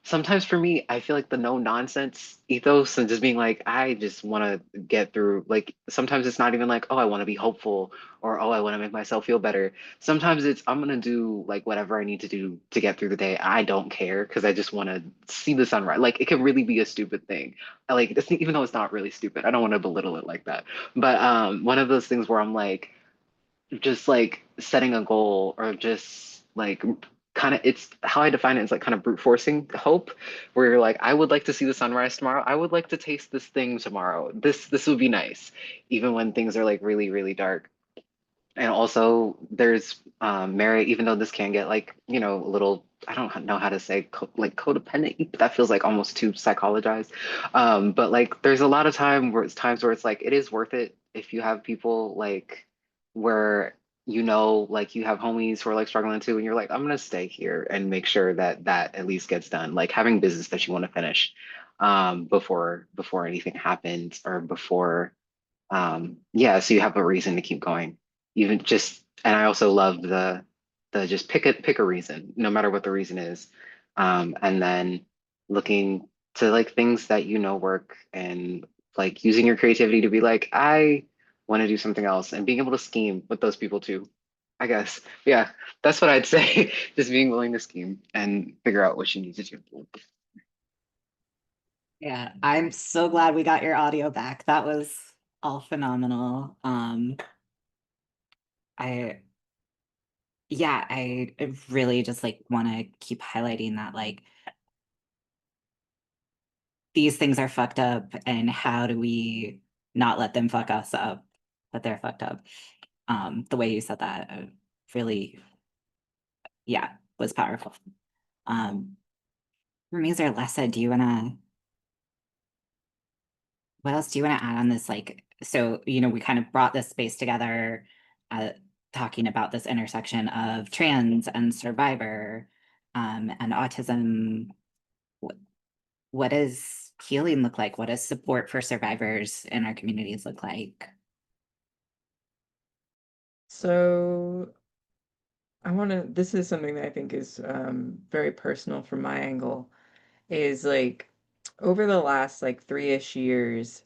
sometimes for me, I feel like the no nonsense ethos and just being like, I just want to get through. Like sometimes it's not even like, oh, I want to be hopeful or oh, I want to make myself feel better. Sometimes it's I'm gonna do like whatever I need to do to get through the day. I don't care because I just want to see the sunrise. Like it can really be a stupid thing. Like this, even though it's not really stupid, I don't want to belittle it like that. But one of those things where I'm like just like setting a goal or just like kind of it's how I define it is like kind of brute forcing hope where you're like I would like to see the sunrise tomorrow. I would like to taste this thing tomorrow. This would be nice even when things are like really really dark. And also there's merit even though this can get like, you know, a little I don't know how to say like codependent. That feels like almost too psychologized. But like there's a lot of times where it's like it is worth it if you have people like where you know like you have homies who are like struggling too and you're like I'm gonna stay here and make sure that that at least gets done. Like having business that you want to finish before anything happens or before yeah, so you have a reason to keep going. Even just and I also love the just pick a reason, no matter what the reason is. And then looking to like things that you know work and like using your creativity to be like, I want to do something else and being able to scheme with those people too, I guess. Yeah, that's what I'd say. Just being willing to scheme and figure out what you need to do. Yeah, I'm so glad we got your audio back. That was all phenomenal. I yeah, I really just like want to keep highlighting that like these things are fucked up and how do we not let them fuck us up, but they're fucked up. The way you said that really, yeah, was powerful. Um, Ramiz or Lessa, do you wanna what else do you want to add on this? Like, so, you know, we kind of brought this space together, uh, talking about this intersection of trans and survivor, and autism. What, what does healing look like? What does support for survivors in our communities look like? So I want to, this is something that I think is very personal from my angle, is like over the last like 3-ish years,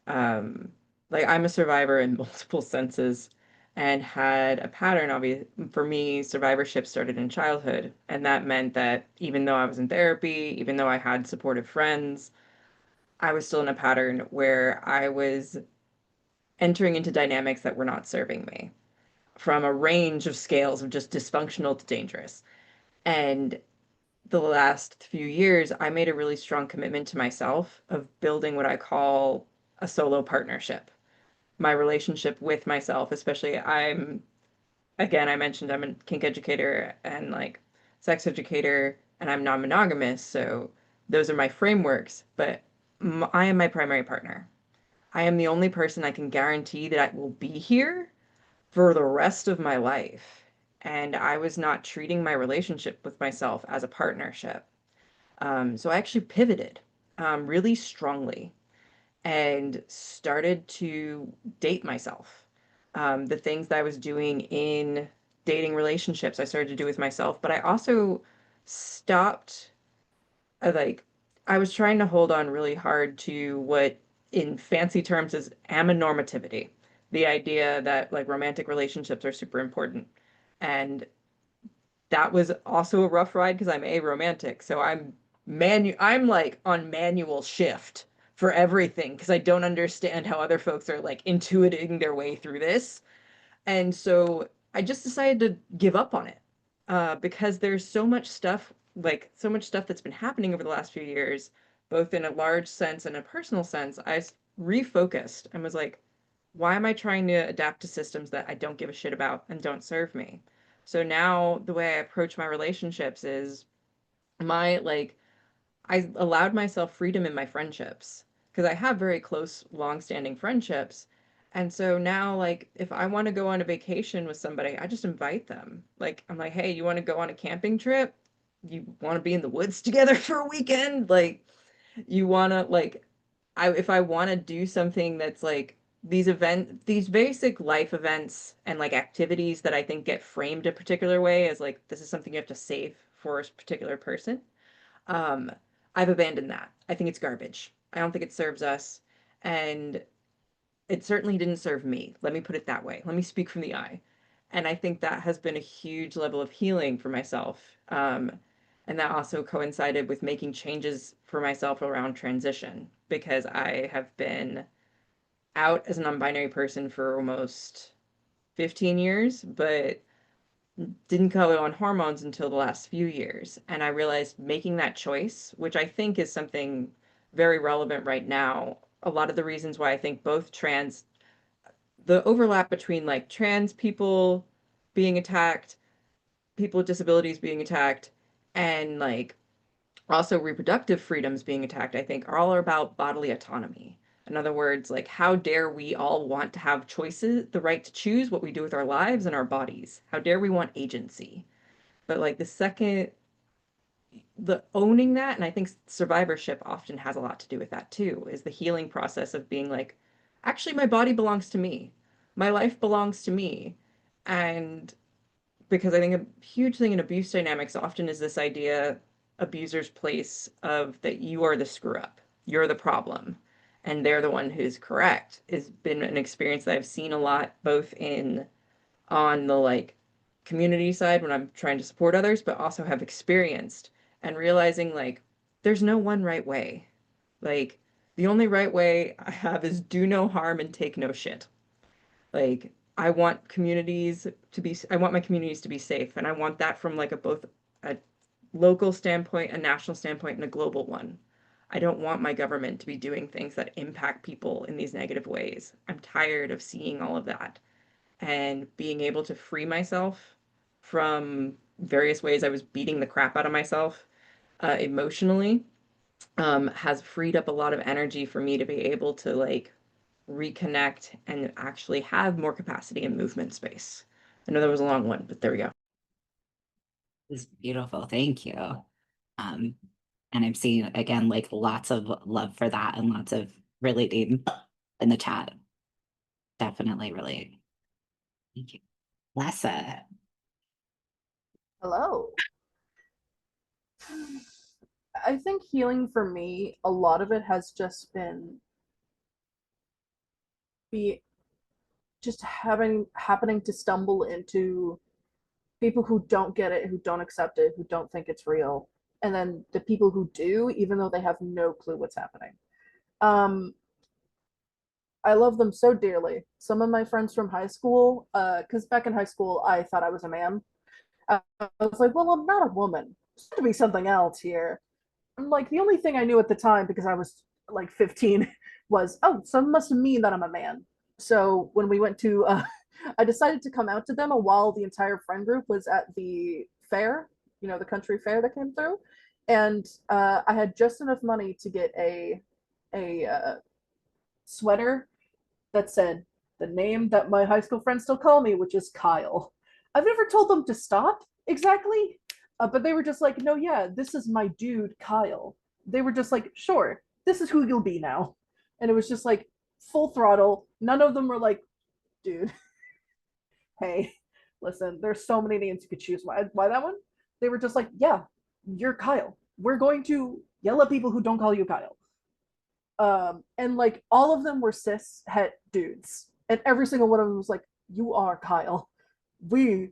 um, like I'm a survivor in multiple senses and had a pattern. Obviously, for me, survivorship started in childhood. And that meant that even though I was in therapy, even though I had supportive friends, I was still in a pattern where I was entering into dynamics that were not serving me from a range of scales of just dysfunctional to dangerous. And the last few years, I made a really strong commitment to myself of building what I call a solo partnership. My relationship with myself, especially again, I mentioned I'm a kink educator and like sex educator, and I'm non-monogamous. So those are my frameworks, but I am my primary partner. I am the only person I can guarantee that I will be here for the rest of my life. And I was not treating my relationship with myself as a partnership. So I actually pivoted really strongly and started to date myself. The things that I was doing in dating relationships, I started to do with myself, but I also stopped, like, I was trying to hold on really hard to what in fancy terms is ammonormativity, the idea that like romantic relationships are super important. And that was also a rough ride because I'm aromantic. So I'm like on manual shift for everything because I don't understand how other folks are like intuiting their way through this. And so I just decided to give up on it because there's so much stuff, like so much stuff that's been happening over the last few years, both in a large sense and a personal sense. Refocused and was like, why am I trying to adapt to systems that I don't give a shit about and don't serve me? So now the way I approach my relationships is my like I allowed myself freedom in my friendships because I have very close, long-standing friendships. And so now, like, if I want to go on a vacation with somebody, I just invite them. Like, I'm like, hey, you want to go on a camping trip? You want to be in the woods together for a weekend? Like, you want to, like, if I want to do something that's like these basic life events and like activities that I think get framed a particular way as like, this is something you have to save for a particular person. Um, I've abandoned that. I think it's garbage. I don't think it serves us. And it certainly didn't serve me. Let me put it that way. Let me speak from the I. And I think that has been a huge level of healing for myself. And that also coincided with making changes for myself around transition because I have been out as a non-binary person for almost 15 years, but didn't go on hormones until the last few years. And I realized making that choice, which I think is something very relevant right now, a lot of the reasons why I think both the overlap between like trans people being attacked, people with disabilities being attacked, and like also reproductive freedoms being attacked, I think are all about bodily autonomy. In other words, like how dare we all want to have choices, the right to choose what we do with our lives and our bodies? How dare we want agency? But like the second the owning that, and I think survivorship often has a lot to do with that too, is the healing process of being like, actually, my body belongs to me. My life belongs to me. And because I think a huge thing in abuse dynamics often is this idea, abusers place of that you are the screw up, you're the problem, and they're the one who's correct, has been an experience that I've seen a lot, both in on the like community side when I'm trying to support others, but also have experienced and realizing like there's no one right way. Like the only right way I have is do no harm and take no shit. Like I want my communities to be safe, and I want that from like both a local standpoint, a national standpoint, and a global one. I don't want my government to be doing things that impact people in these negative ways. I'm tired of seeing all of that and being able to free myself from various ways I was beating the crap out of myself emotionally has freed up a lot of energy for me to be able to like reconnect and actually have more capacity in movement space. I know that was a long one, but there we go. It's beautiful. Thank you. Um, and I'm seeing again like lots of love for that and lots of relating in the chat. Definitely relate. Thank you. Lessa. Hello. I think healing for me, a lot of it has just been be just having happening to stumble into people who don't get it, who don't accept it, who don't think it's real, and then the people who do, even though they have no clue what's happening. Um, I love them so dearly. Some of my friends from high school, because back in high school, I thought I was a man. I was like, well, I'm not a woman. There's got to be something else here. I'm like, the only thing I knew at the time, because I was like 15, was, oh, so it must mean that I'm a man. So when we went to, I decided to come out to them while the entire friend group was at the fair, the country fair that came through. And I had just enough money to get a sweater that said the name that my high school friends still call me, which is Kyle. I've never told them to stop exactly, but they were just like, no, yeah, this is my dude, Kyle. They were just like, sure, this is who you'll be now. And it was just like full throttle. None of them were like, dude, hey, listen, there's so many names you could choose. Why that one? They were just like, yeah, you're Kyle. We're going to yell at people who don't call you Kyle. And like all of them were cis het dudes, and every single one of them was like, "You are Kyle. We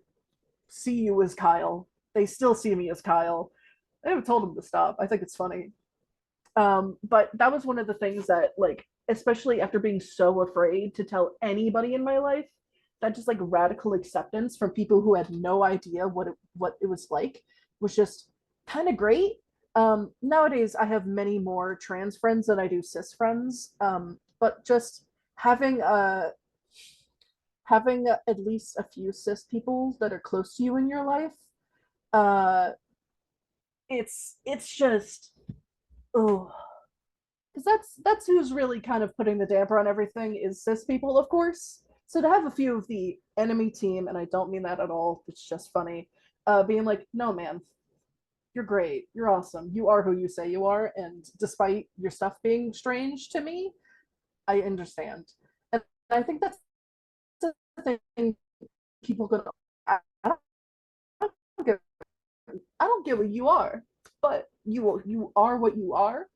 see you as Kyle. They still see me as Kyle." I haven't told them to stop. I think it's funny. But that was one of the things that, like, especially after being so afraid to tell anybody in my life, that just like radical acceptance from people who had no idea what it was like was just kind of great. Nowadays, I have many more trans friends than I do cis friends. But just having at least a few cis people that are close to you in your life, uh, it's just oh, because that's who's really kind of putting the damper on everything is cis people, of course. So to have a few of the enemy team, and I don't mean that at all, it's just funny, being like, no, man, you're great, you're awesome, you are who you say you are, and despite your stuff being strange to me, I understand. And I think that's the thing people go, I don't get, I don't get what you are, but you are what you are,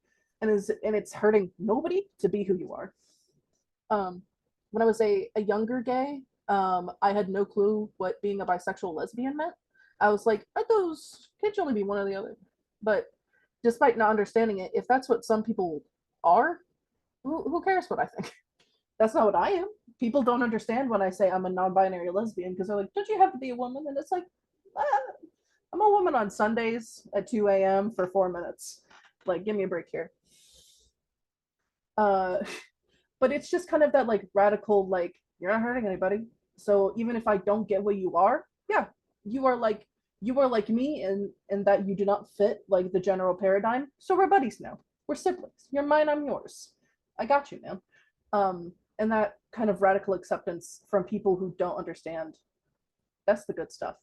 and it's hurting nobody to be who you are. When I was a younger gay, I had no clue what being a bisexual lesbian meant. I was like, those can't only be one or the other. But despite not understanding it, if that's what some people are, who cares what I think? That's not what I am. People don't understand when I say I'm a non-binary lesbian because they're like, don't you have to be a woman? And it's like, ah, I'm a woman on Sundays at 2 a.m. for 4 minutes. Like, give me a break here. Uh, but it's just kind of that like radical, like, you're not hurting anybody. So even if I don't get what you are, yeah, you are like me, and that you do not fit like the general paradigm. So we're buddies now. We're siblings. You're mine, I'm yours. I got you, man. And that kind of radical acceptance from people who don't understand, that's the good stuff.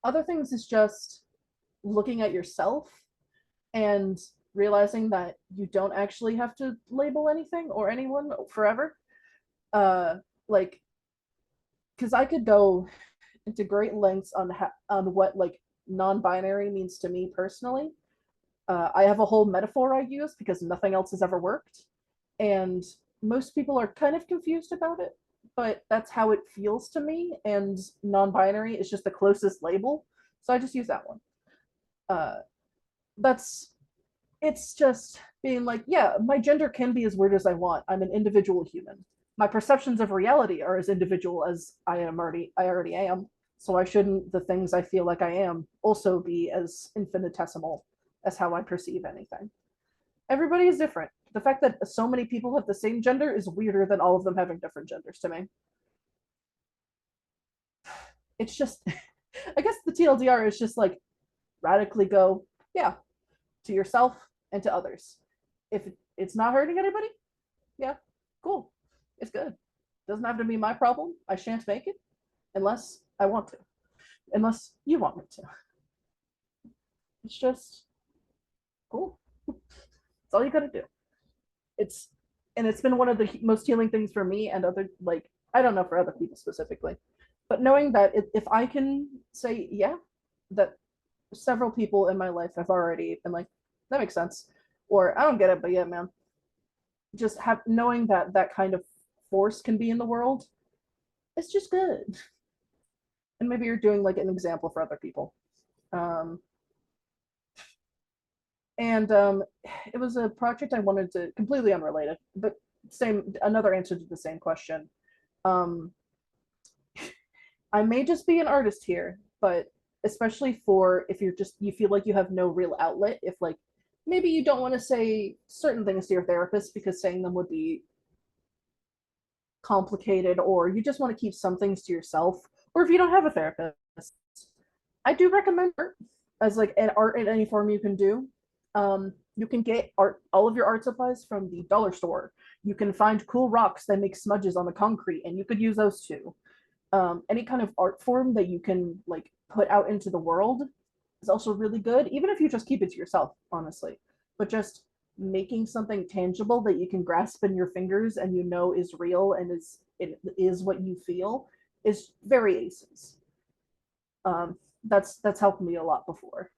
Other things is just looking at yourself and realizing that you don't actually have to label anything or anyone forever. Uh, like, because I could go into great lengths on on what like non-binary means to me personally. I have a whole metaphor I use because nothing else has ever worked, and most people are kind of confused about it, but that's how it feels to me. And non-binary is just the closest label, so I just use that one. Uh, that's it's just being like, yeah, my gender can be as weird as I want. I'm an individual human. My perceptions of reality are as individual as I already am. So why shouldn't the things I feel like I am also be as infinitesimal as how I perceive anything? Everybody is different. The fact that so many people have the same gender is weirder than all of them having different genders to me. It's just I guess the TLDR is just like radically go, yeah, to yourself and to others. If it's not hurting anybody, yeah, cool. It's good. Doesn't have to be my problem. I shan't make it unless I want to, unless you want me to. It's just cool. It's all you gotta do. It's and it's been one of the most healing things for me and other, like, I don't know for other people specifically, but knowing that if I can say yeah, that several people in my life have already been like, that makes sense, or I don't get it, but yeah, man, just have knowing that that kind of force can be in the world, it's just good. And maybe you're doing like an example for other people. Um, and it was a project I wanted to, completely unrelated, but same, another answer to the same question. Um, I may just be an artist here, but especially for if you feel like you have no real outlet, if like maybe you don't want to say certain things to your therapist because saying them would be complicated, or you just want to keep some things to yourself, or if you don't have a therapist, I do recommend art as like an art in any form you can do. You can get art, all of your art supplies from the dollar store. You can find cool rocks that make smudges on the concrete, and you could use those too. Any kind of art form that you can like put out into the world is also really good, even if you just keep it to yourself, honestly. But just making something tangible that you can grasp in your fingers and you know is real and is what you feel is very aces. That's helped me a lot before.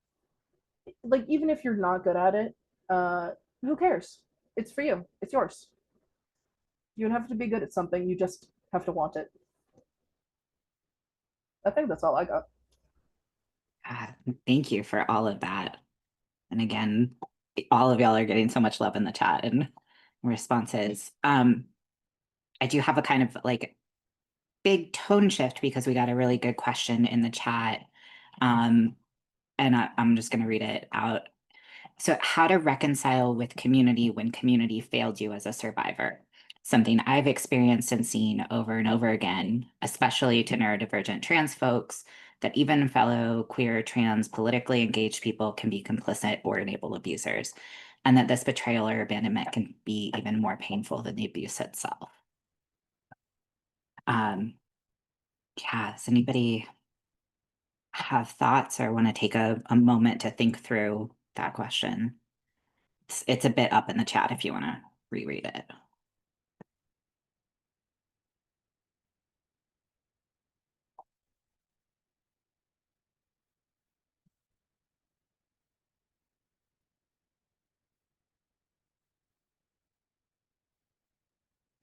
Like even if you're not good at it, uh, who cares? It's for you. It's yours. You don't have to be good at something. You just have to want it. I think that's all I got. Uh, Thank you for all of that. And again, all of y'all are getting so much love in the chat and responses. I do have a kind of like big tone shift because we got a really good question in the chat. And I'm just going to read it out. So, how to reconcile with community when community failed you as a survivor? Something I've experienced and seen over and over again, especially to neurodivergent trans folks, that even fellow queer, trans, politically engaged people can be complicit or enable abusers, and that this betrayal or abandonment can be even more painful than the abuse itself. Yeah, does anybody have thoughts or want to take a moment to think through that question? It's a bit up in the chat if you want to reread it.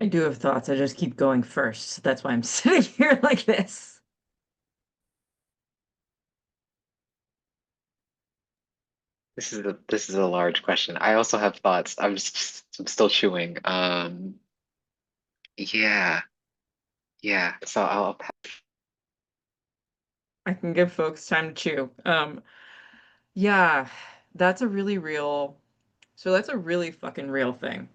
I do have thoughts. I just keep going first. So that's why I'm sitting here like this. This is a large question. I also have thoughts. I'm still chewing. Yeah, yeah. So I'll I can give folks time to chew. Yeah, that's a really real, so that's a really fucking real thing.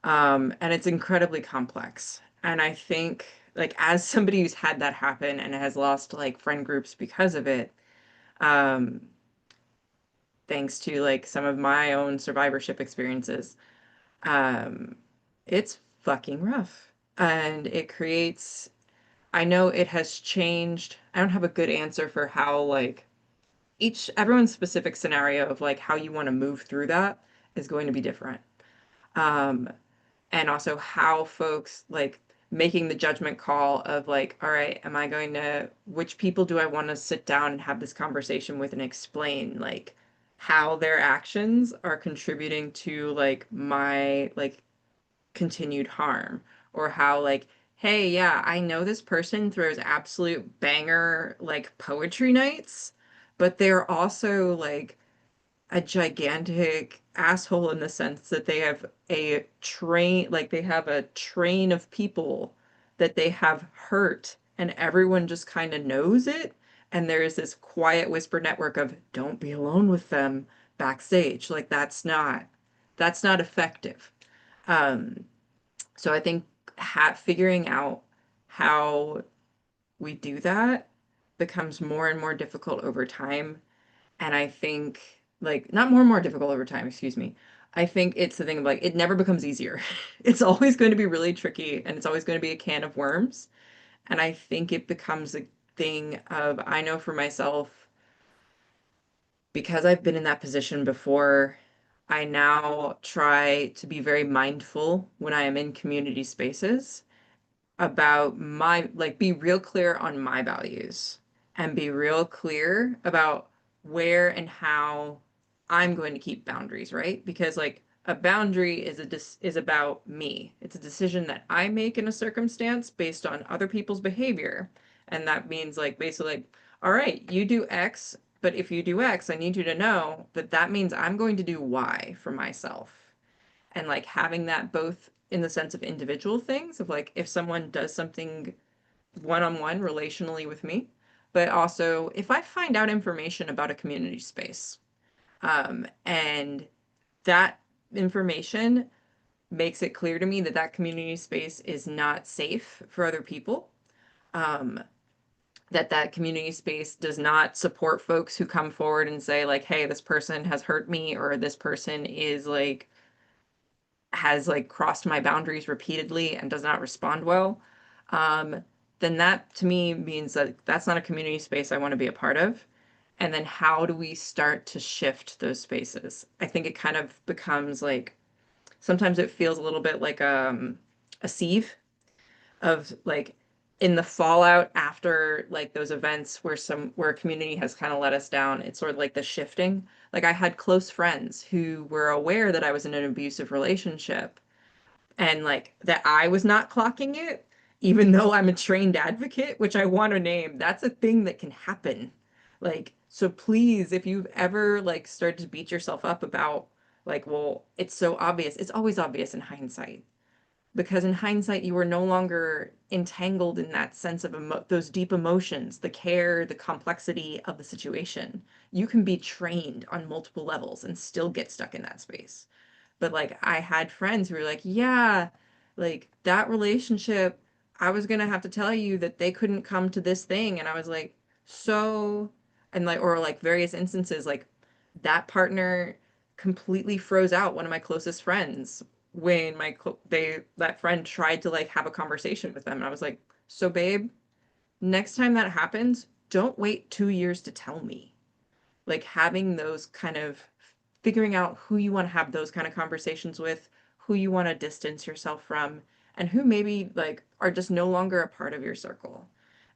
And it's incredibly complex. And I think, like, as somebody who's had that happen and has lost like friend groups because of it, um, thanks to like some of my own survivorship experiences, um, it's fucking rough. And it creates, I know it has changed. I don't have a good answer for how like everyone's specific scenario of like how you want to move through that is going to be different. Um, and also how folks like making the judgment call of like, all right, am I going to, which people do I want to sit down and have this conversation with and explain like how their actions are contributing to like my like continued harm, or how like, hey, yeah, I know this person throws absolute banger like poetry nights, but they're also like a gigantic asshole in the sense that they have they have a train of people that they have hurt, and everyone just kind of knows it. And there's this quiet whisper network of don't be alone with them backstage. Like that's not effective. Um, so I think figuring out how we do that becomes more and more difficult over time. And I think, like, not more and more difficult over time, excuse me. I think it's the thing of like, it never becomes easier. It's always going to be really tricky and it's always going to be a can of worms. And I think it becomes a thing of, I know for myself, because I've been in that position before, I now try to be very mindful when I am in community spaces about my like be real clear on my values and be real clear about where and how I'm going to keep boundaries, right? Because like a boundary is about me. It's a decision that I make in a circumstance based on other people's behavior. And that means like basically like, all right, you do X, but if you do X, I need you to know that that means I'm going to do Y for myself. And like having that both in the sense of individual things of like if someone does something one-on-one relationally with me, but also if I find out information about a community space, and that information makes it clear to me that that community space is not safe for other people, um, that that community space does not support folks who come forward and say like, hey, this person has hurt me, or this person is like has like crossed my boundaries repeatedly and does not respond well, um, then that to me means that that's not a community space I want to be a part of. And then how do we start to shift those spaces? I think it kind of becomes like sometimes it feels a little bit like a sieve of like in the fallout after like those events where a community has kind of let us down. It's sort of like the shifting. Like I had close friends who were aware that I was in an abusive relationship and like that I was not clocking it, even though I'm a trained advocate, which I want to name. That's a thing that can happen. Like, so please, if you've ever like started to beat yourself up about like, well, it's so obvious. It's always obvious in hindsight because in hindsight you are no longer entangled in that sense of those deep emotions, the care, the complexity of the situation. You can be trained on multiple levels and still get stuck in that space. But like I had friends who were like, yeah, like that relationship, I was gonna have to tell you that they couldn't come to this thing. And I was like, so, and like, or like various instances, like that partner completely froze out one of my closest friends when that friend tried to like have a conversation with them. And I was like, so babe, next time that happens, don't wait 2 years to tell me. Like having those kind of figuring out who you want to have those kind of conversations with, who you want to distance yourself from, and who maybe like are just no longer a part of your circle.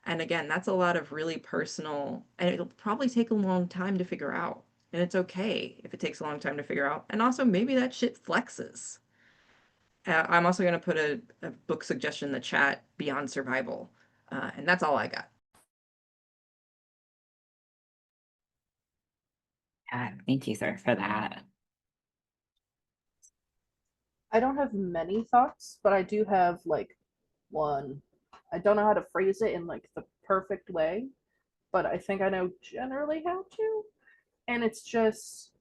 And again, that's a lot of really personal, and it'll probably take a long time to figure out. And it's okay if it takes a long time to figure out. And also, maybe that shit flexes. I'm also going to put a book suggestion in the chat, Beyond Survival. And that's all I got. Thank you, sir, for that. I don't have many thoughts, but I do have like one. I don't know how to phrase it in like the perfect way, but I think I know generally how to. And it's just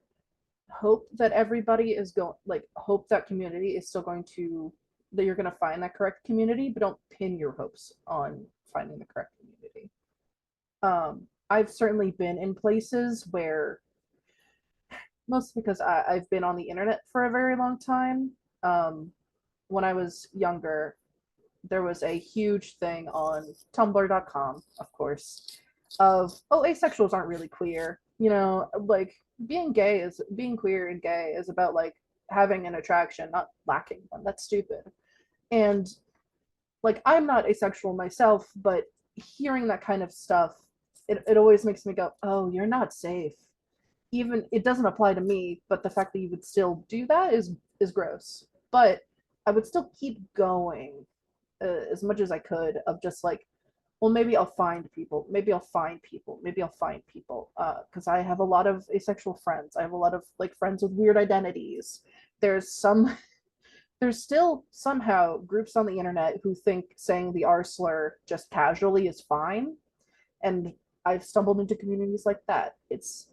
hope that everybody is going, like, hope that community is still going to, that you're going to find that correct community, but don't pin your hopes on finding the correct community. I've certainly been in places where, mostly because I've been on the internet for a very long time. Um, when I was younger, there was a huge thing on tumblr.com, of course, of, oh, asexuals aren't really queer. You know, like being queer and gay is about like having an attraction, not lacking one. That's stupid. And like, I'm not asexual myself, but hearing that kind of stuff, it always makes me go, oh, you're not safe. Even it doesn't apply to me, but the fact that you would still do that is gross. But I would still keep going as much as I could, of just like, well, maybe I'll find people, maybe I'll find people, maybe I'll find people. Because I have a lot of asexual friends. I have a lot of like friends with weird identities. There's some, there's still somehow groups on the internet who think saying the R slur just casually is fine. And I've stumbled into communities like that. It's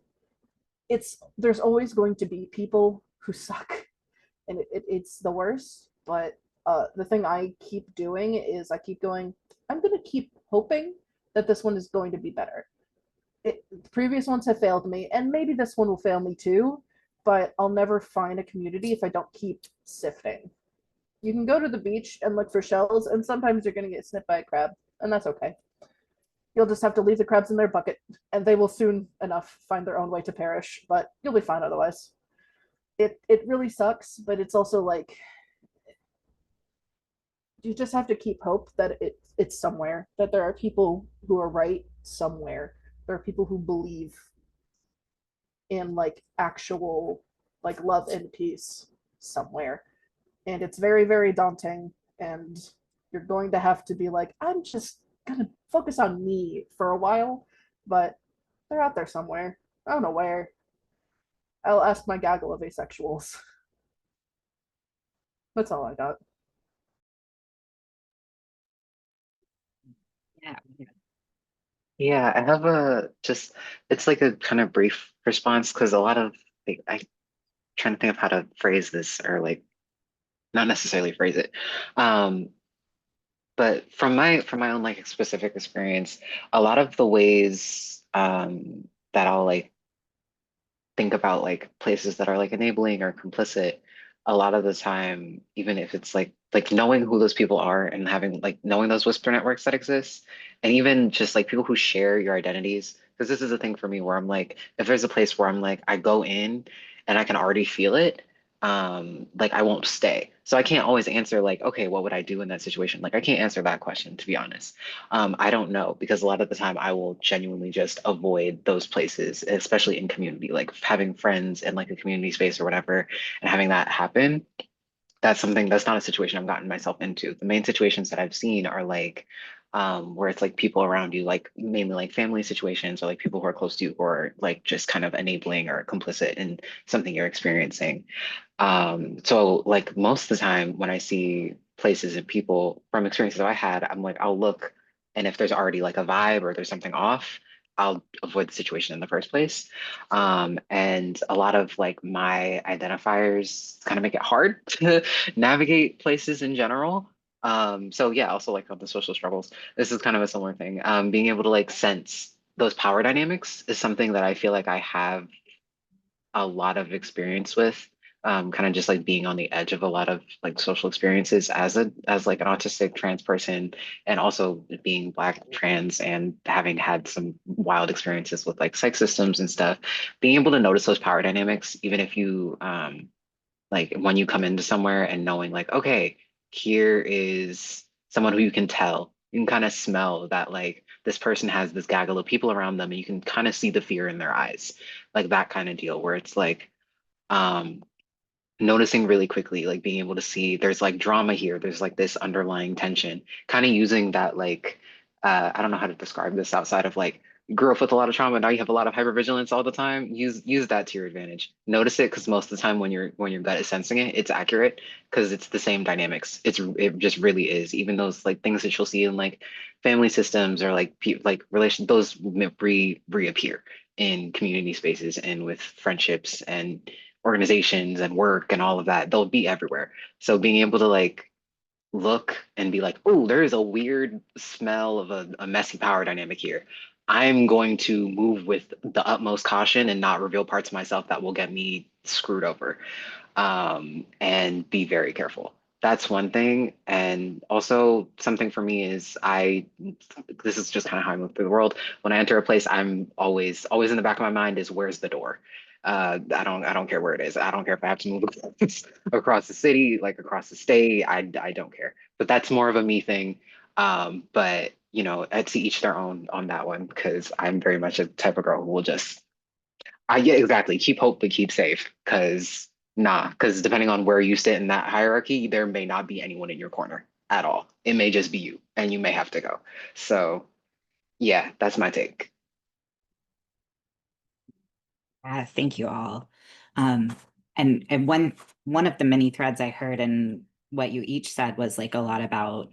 there's always going to be people who suck, and it's the worst. But the thing I keep doing is I keep going, I'm going to keep hoping that this one is going to be better. The previous ones have failed me, and maybe this one will fail me too, but I'll never find a community if I don't keep sifting. You can go to the beach and look for shells, and sometimes you're going to get snipped by a crab, and that's okay. You'll just have to leave the crabs in their bucket, and they will soon enough find their own way to perish, but you'll be fine otherwise. It really sucks, but it's also like, you just have to keep hope that it's somewhere, that there are people who are right somewhere. There are people who believe in like actual like love and peace somewhere. And it's very, very daunting, and you're going to have to be like, I'm just gonna focus on me for a while, but they're out there somewhere. I don't know where. I'll ask my gaggle of asexuals. That's all I got. Yeah. Yeah, I have a just it's like a kind of brief response because a lot of like I trying to think of how to phrase this or like not necessarily phrase it. Um, but from my own like specific experience, a lot of the ways that I'll like think about like places that are like enabling or complicit, a lot of the time, even if it's like knowing who those people are and having like knowing those whisper networks that exist, and even just like people who share your identities. Because this is a thing for me where I'm like, if there's a place where I'm like, I go in and I can already feel it, like I won't stay. So I can't always answer like, okay, what would I do in that situation? Like I can't answer that question, to be honest. I don't know because a lot of the time I will genuinely just avoid those places, especially in community, like having friends in like a community space or whatever, and having that happen. That's not a situation I've gotten myself into. The main situations that I've seen are like where it's like people around you, like mainly like family situations or like people who are close to you who are like just kind of enabling or complicit in something you're experiencing. So like most of the time when I see places and people from experiences that I had, I'm like, I'll look, and if there's already like a vibe or there's something off, I'll avoid the situation in the first place. And a lot of like my identifiers kind of make it hard to navigate places in general. So yeah, also like on the social struggles, this is kind of a similar thing. Being able to like sense those power dynamics is something that I feel like I have a lot of experience with, kind of just like being on the edge of a lot of like social experiences as like an autistic trans person, and also being Black trans and having had some wild experiences with like psych systems and stuff. Being able to notice those power dynamics, even if you like when you come into somewhere and knowing like, okay, here is someone who you can tell. You can kind of smell that like this person has this gaggle of people around them and you can kind of see the fear in their eyes. Like that kind of deal where it's like, um, noticing really quickly, like being able to see there's like drama here, there's like this underlying tension, kind of using that like I don't know how to describe this outside of like grew up with a lot of trauma, now you have a lot of hypervigilance all the time. Use that to your advantage. Notice it because most of the time when your gut is sensing it, it's accurate because it's the same dynamics. It just really is. Even those like things that you'll see in like family systems or like like relation, those reappear in community spaces and with friendships and organizations and work and all of that. They'll be everywhere. So being able to like look and be like, oh, there is a weird smell of a messy power dynamic here. I'm going to move with the utmost caution and not reveal parts of myself that will get me screwed over, and be very careful. That's one thing. And also something for me is this is just kind of how I move through the world. When I enter a place, I'm always in the back of my mind is where's the door? I don't care where it is. I don't care if I have to move across the city, like across the state. I don't care. But that's more of a me thing. But you know, to each their own on that one because I'm very much a type of girl who will just yeah, exactly. Keep hope, but keep safe. Because depending on where you sit in that hierarchy, there may not be anyone in your corner at all. It may just be you, and you may have to go. So, yeah, that's my take. Thank you all. Um, and one of the many threads I heard in what you each said was like a lot about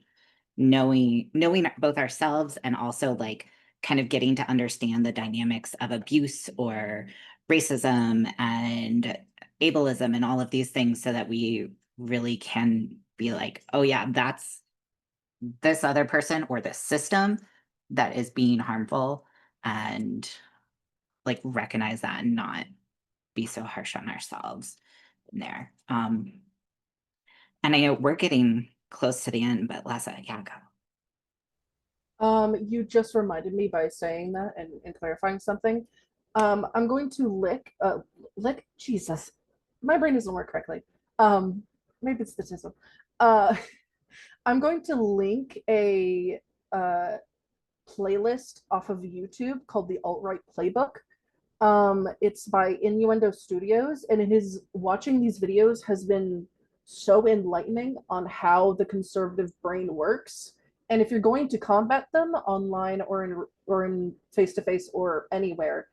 knowing both ourselves and also like kind of getting to understand the dynamics of abuse or racism and ableism and all of these things so that we really can be like, oh yeah, that's this other person or this system that is being harmful, and like recognize that and not be so harsh on ourselves in there. And I know we're getting close to the end, but Lessa, yeah, go. You just reminded me by saying that and clarifying something. I'm going to lick, Jesus, my brain doesn't work correctly. Maybe it's the tism. Uh, I'm going to link a uh, playlist off of YouTube called the Alt-Right Playbook. It's by Innuendo Studios, and it is watching these videos has been so enlightening on how the conservative brain works. And if you're going to combat them online or in face to face or anywhere,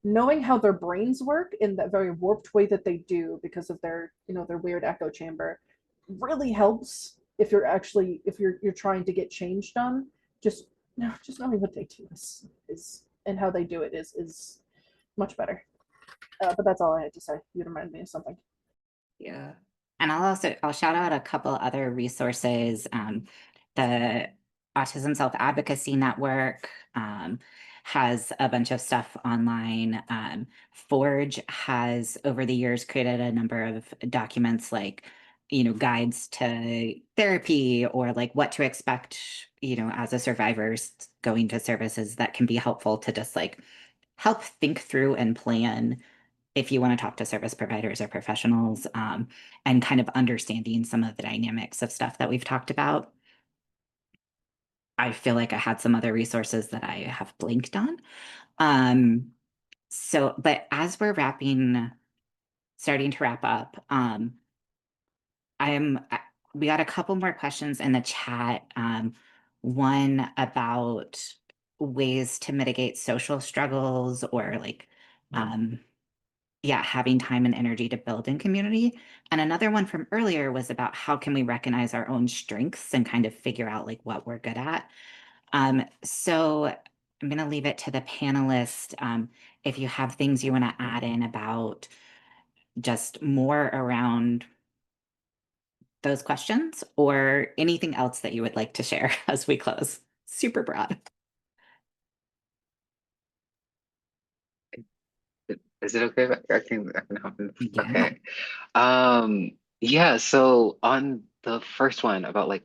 knowing how their brains work in that very warped way that they do because of their their weird echo chamber really helps if you're trying to get change done. Just no, just knowing what they do is and how they do it is much better. But that's all I had to say. You remind me of something. Yeah. And I'll shout out a couple other resources. The Autism Self-Advocacy Network has a bunch of stuff online. Forge has over the years created a number of documents like, guides to therapy or like what to expect, as a survivor going to services that can be helpful to just like help think through and plan if you want to talk to service providers or professionals, and kind of understanding some of the dynamics of stuff that we've talked about. I feel like I had some other resources that I have blinked on. But as we're starting to wrap up, I'm we got a couple more questions in the chat. One about ways to mitigate social struggles or like yeah, having time and energy to build in community. And another one from earlier was about how can we recognize our own strengths and kind of figure out like what we're good at. So I'm going to leave it to the panelists. If you have things you want to add in about just more around those questions or anything else that you would like to share as we close. Super broad. Is it okay? I can hop in. Yeah. Okay. Yeah, so on the first one about like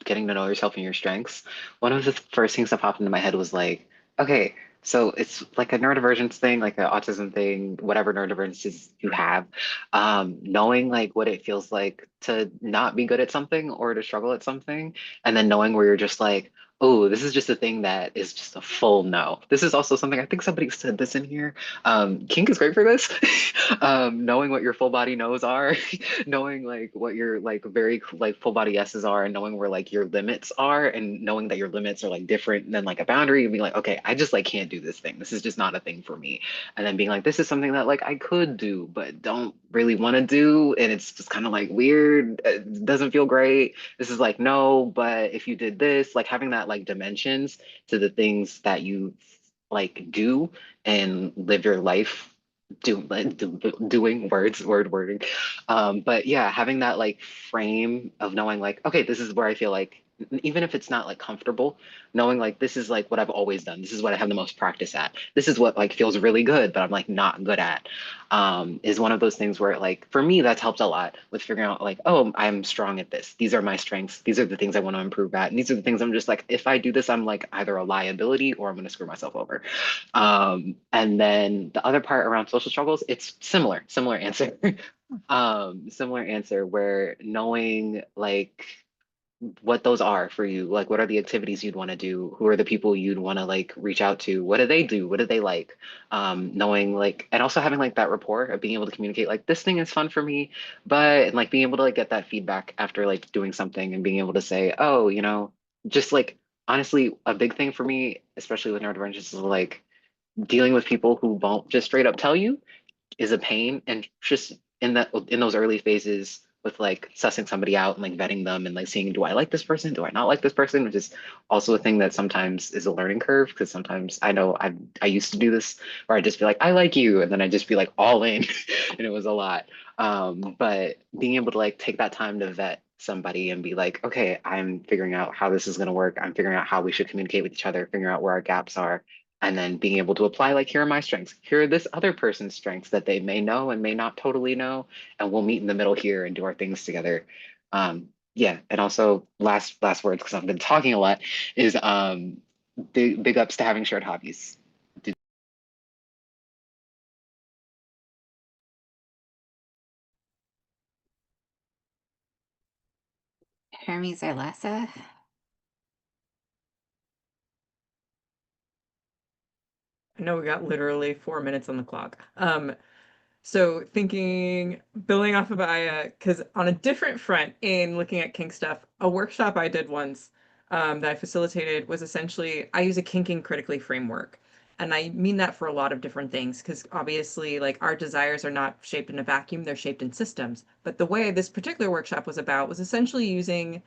getting to know yourself and your strengths, one of the first things that popped into my head was like, okay, so it's like a neurodivergence thing, like an autism thing, whatever neurodivergences you have, knowing like what it feels like to not be good at something or to struggle at something, and then knowing where you're just like, Oh, this is just a thing that is just a full no. This is also something I think somebody said this in here. Kink is great for this. Knowing what your full body no's are, knowing like what your like very like full body yeses are, and knowing where like your limits are, and knowing that your limits are like different than like a boundary, and being like, okay, I just like can't do this thing. This is just not a thing for me. And then being like, this is something that like I could do, but don't really want to do, and it's just kind of like weird. It doesn't feel great. This is like no, but if you did this, like having that like dimensions to the things that you like do and live your life doing wording. But yeah, having that like frame of knowing like, okay, this is where I feel like even if it's not like comfortable, knowing like this is like what I've always done. This is what I have the most practice at. This is what like feels really good, but I'm like not good at. Is one of those things where like for me that's helped a lot with figuring out like, oh, I'm strong at this. These are my strengths. These are the things I want to improve at. And these are the things I'm just like, if I do this, I'm like either a liability or I'm gonna screw myself over. And then the other part around social struggles, it's similar answer. Similar answer where knowing like what those are for you, like what are the activities you'd want to do, who are the people you'd want to like reach out to, what do they do, what do they like, knowing like, and also having like that rapport of being able to communicate like this thing is fun for me, but and like being able to like get that feedback after like doing something and being able to say, oh, just like honestly a big thing for me, especially with neurodivergence, is like dealing with people who won't just straight up tell you is a pain. And just in those early phases with like sussing somebody out and like vetting them and like seeing, do I like this person, do I not like this person, which is also a thing that sometimes is a learning curve, because sometimes I know I used to do this where I just be like, I like you, and then I just be like all in and it was a lot. But being able to like take that time to vet somebody and be like, okay, I'm figuring out how this is going to work, I'm figuring out how we should communicate with each other, figuring out where our gaps are, and then being able to apply like, here are my strengths, here are this other person's strengths that they may know and may not totally know, and we'll meet in the middle here and do our things together. Yeah, and also last words, because I've been talking a lot, is big ups to having shared hobbies. Hermes or Lessa? I know we got literally 4 minutes on the clock. So thinking, building off of Aya, because on a different front in looking at kink stuff, a workshop I did once that I facilitated was essentially, I use a kinking critically framework. And I mean that for a lot of different things, because obviously, like, our desires are not shaped in a vacuum, they're shaped in systems. But the way this particular workshop was about was essentially using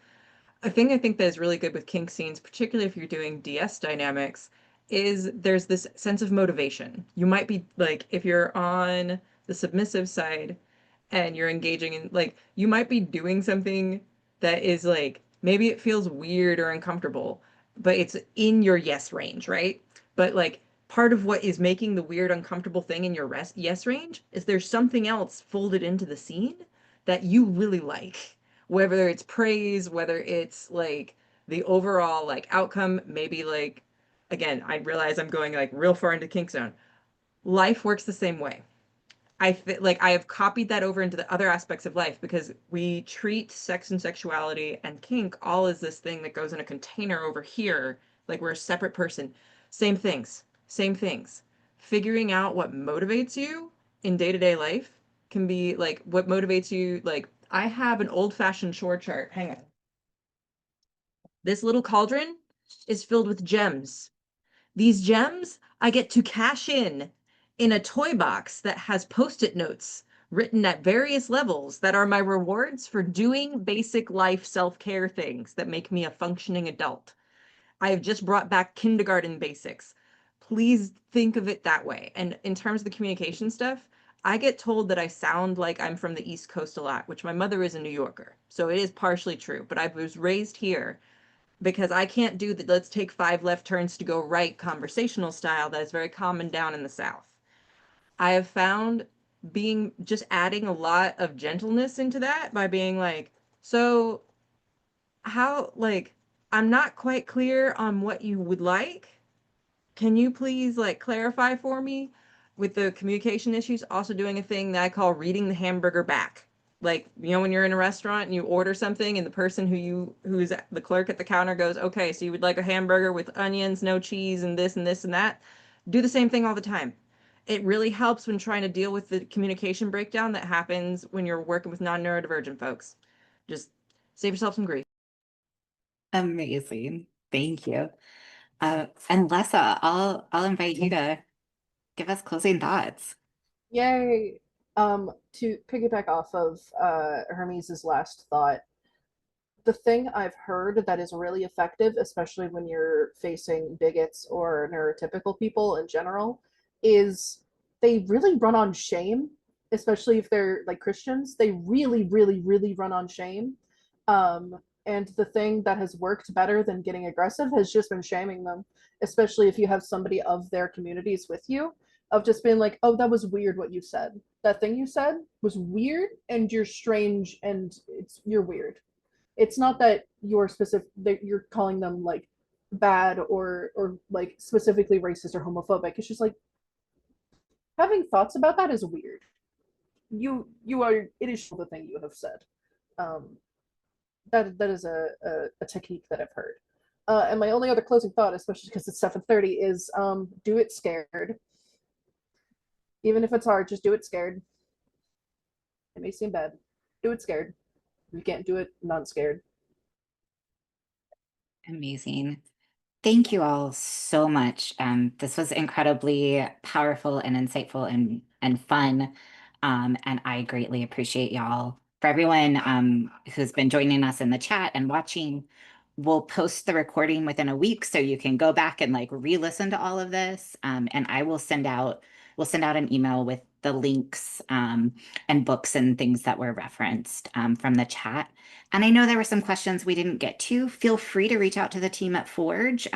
a thing I think that is really good with kink scenes, particularly if you're doing DS dynamics, is there's this sense of motivation. You might be like, if you're on the submissive side and you're engaging in, like, you might be doing something that is like, maybe it feels weird or uncomfortable, but it's in your yes range, right? But like, part of what is making the weird, uncomfortable thing in your yes range is there's something else folded into the scene that you really like, whether it's praise, whether it's like the overall like outcome, maybe like, again, I realize I'm going like real far into kink zone. Life works the same way. Like I have copied that over into the other aspects of life, because we treat sex and sexuality and kink all as this thing that goes in a container over here, like we're a separate person. Same things, same things. Figuring out what motivates you in day-to-day life can be like what motivates you. Like I have an old-fashioned shore chart. Hang on. This little cauldron is filled with gems. These gems I get to cash in a toy box that has Post-it notes written at various levels that are my rewards for doing basic life self-care things that make me a functioning adult. I have just brought back kindergarten basics. Please think of it that way. And in terms of the communication stuff, I get told that I sound like I'm from the East Coast a lot, which my mother is a New Yorker. So it is partially true, but I was raised here because I can't do the let's take 5 left turns to go right conversational style that is very common down in the South. I have found being just adding a lot of gentleness into that by being like, so how, like, I'm not quite clear on what you would like. Can you please like clarify for me with the communication issues? Also doing a thing that I call reading the hamburger back. Like, you know, when you're in a restaurant and you order something and the person who's the clerk at the counter goes, okay, so you would like a hamburger with onions, no cheese, and this and this and that. Do the same thing all the time. It really helps when trying to deal with the communication breakdown that happens when you're working with non-neurodivergent folks. Just save yourself some grief. Amazing. Thank you. And Lessa, I'll invite you to give us closing thoughts. Yay. To piggyback off of Hermes's last thought, the thing I've heard that is really effective, especially when you're facing bigots or neurotypical people in general, is they really run on shame, especially if they're like Christians. They really, really, really run on shame. And the thing that has worked better than getting aggressive has just been shaming them, especially if you have somebody of their communities with you, of just being like, oh, that was weird what you said. That thing you said was weird and you're strange and you're weird. It's not that you're specific that you're calling them like bad or like specifically racist or homophobic. It's just like having thoughts about that is weird. You are, it is the thing you have said. um that is a technique that I've heard. And my only other closing thought, especially because it's 7:30, is do it scared. Even if it's hard, just do it scared. It may seem bad. Do it scared. If you can't do it, not scared. Amazing. Thank you all so much. This was incredibly powerful and insightful and fun. And I greatly appreciate y'all. For everyone who's been joining us in the chat and watching, we'll post the recording within a week so you can go back and like re-listen to all of this. And I will we'll send out an email with the links and books and things that were referenced from the chat. And I know there were some questions we didn't get to. Feel free to reach out to the team at Forge.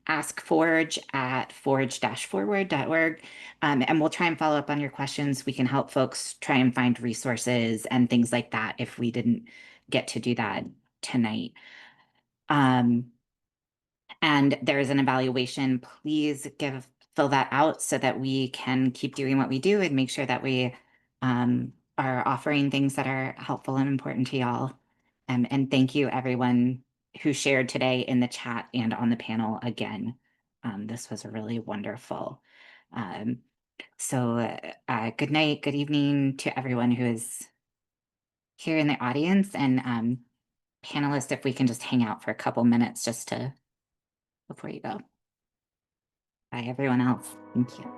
Ask Forge at forge-forward.org. And we'll try and follow up on your questions. We can help folks try and find resources and things like that if we didn't get to do that tonight. And there is an evaluation. Please fill that out so that we can keep doing what we do and make sure that we are offering things that are helpful and important to y'all. And thank you everyone who shared today in the chat and on the panel again. This was really wonderful. So good night, good evening to everyone who is here in the audience, and panelists, if we can just hang out for a couple minutes just to before you go. Bye everyone else. Thank you.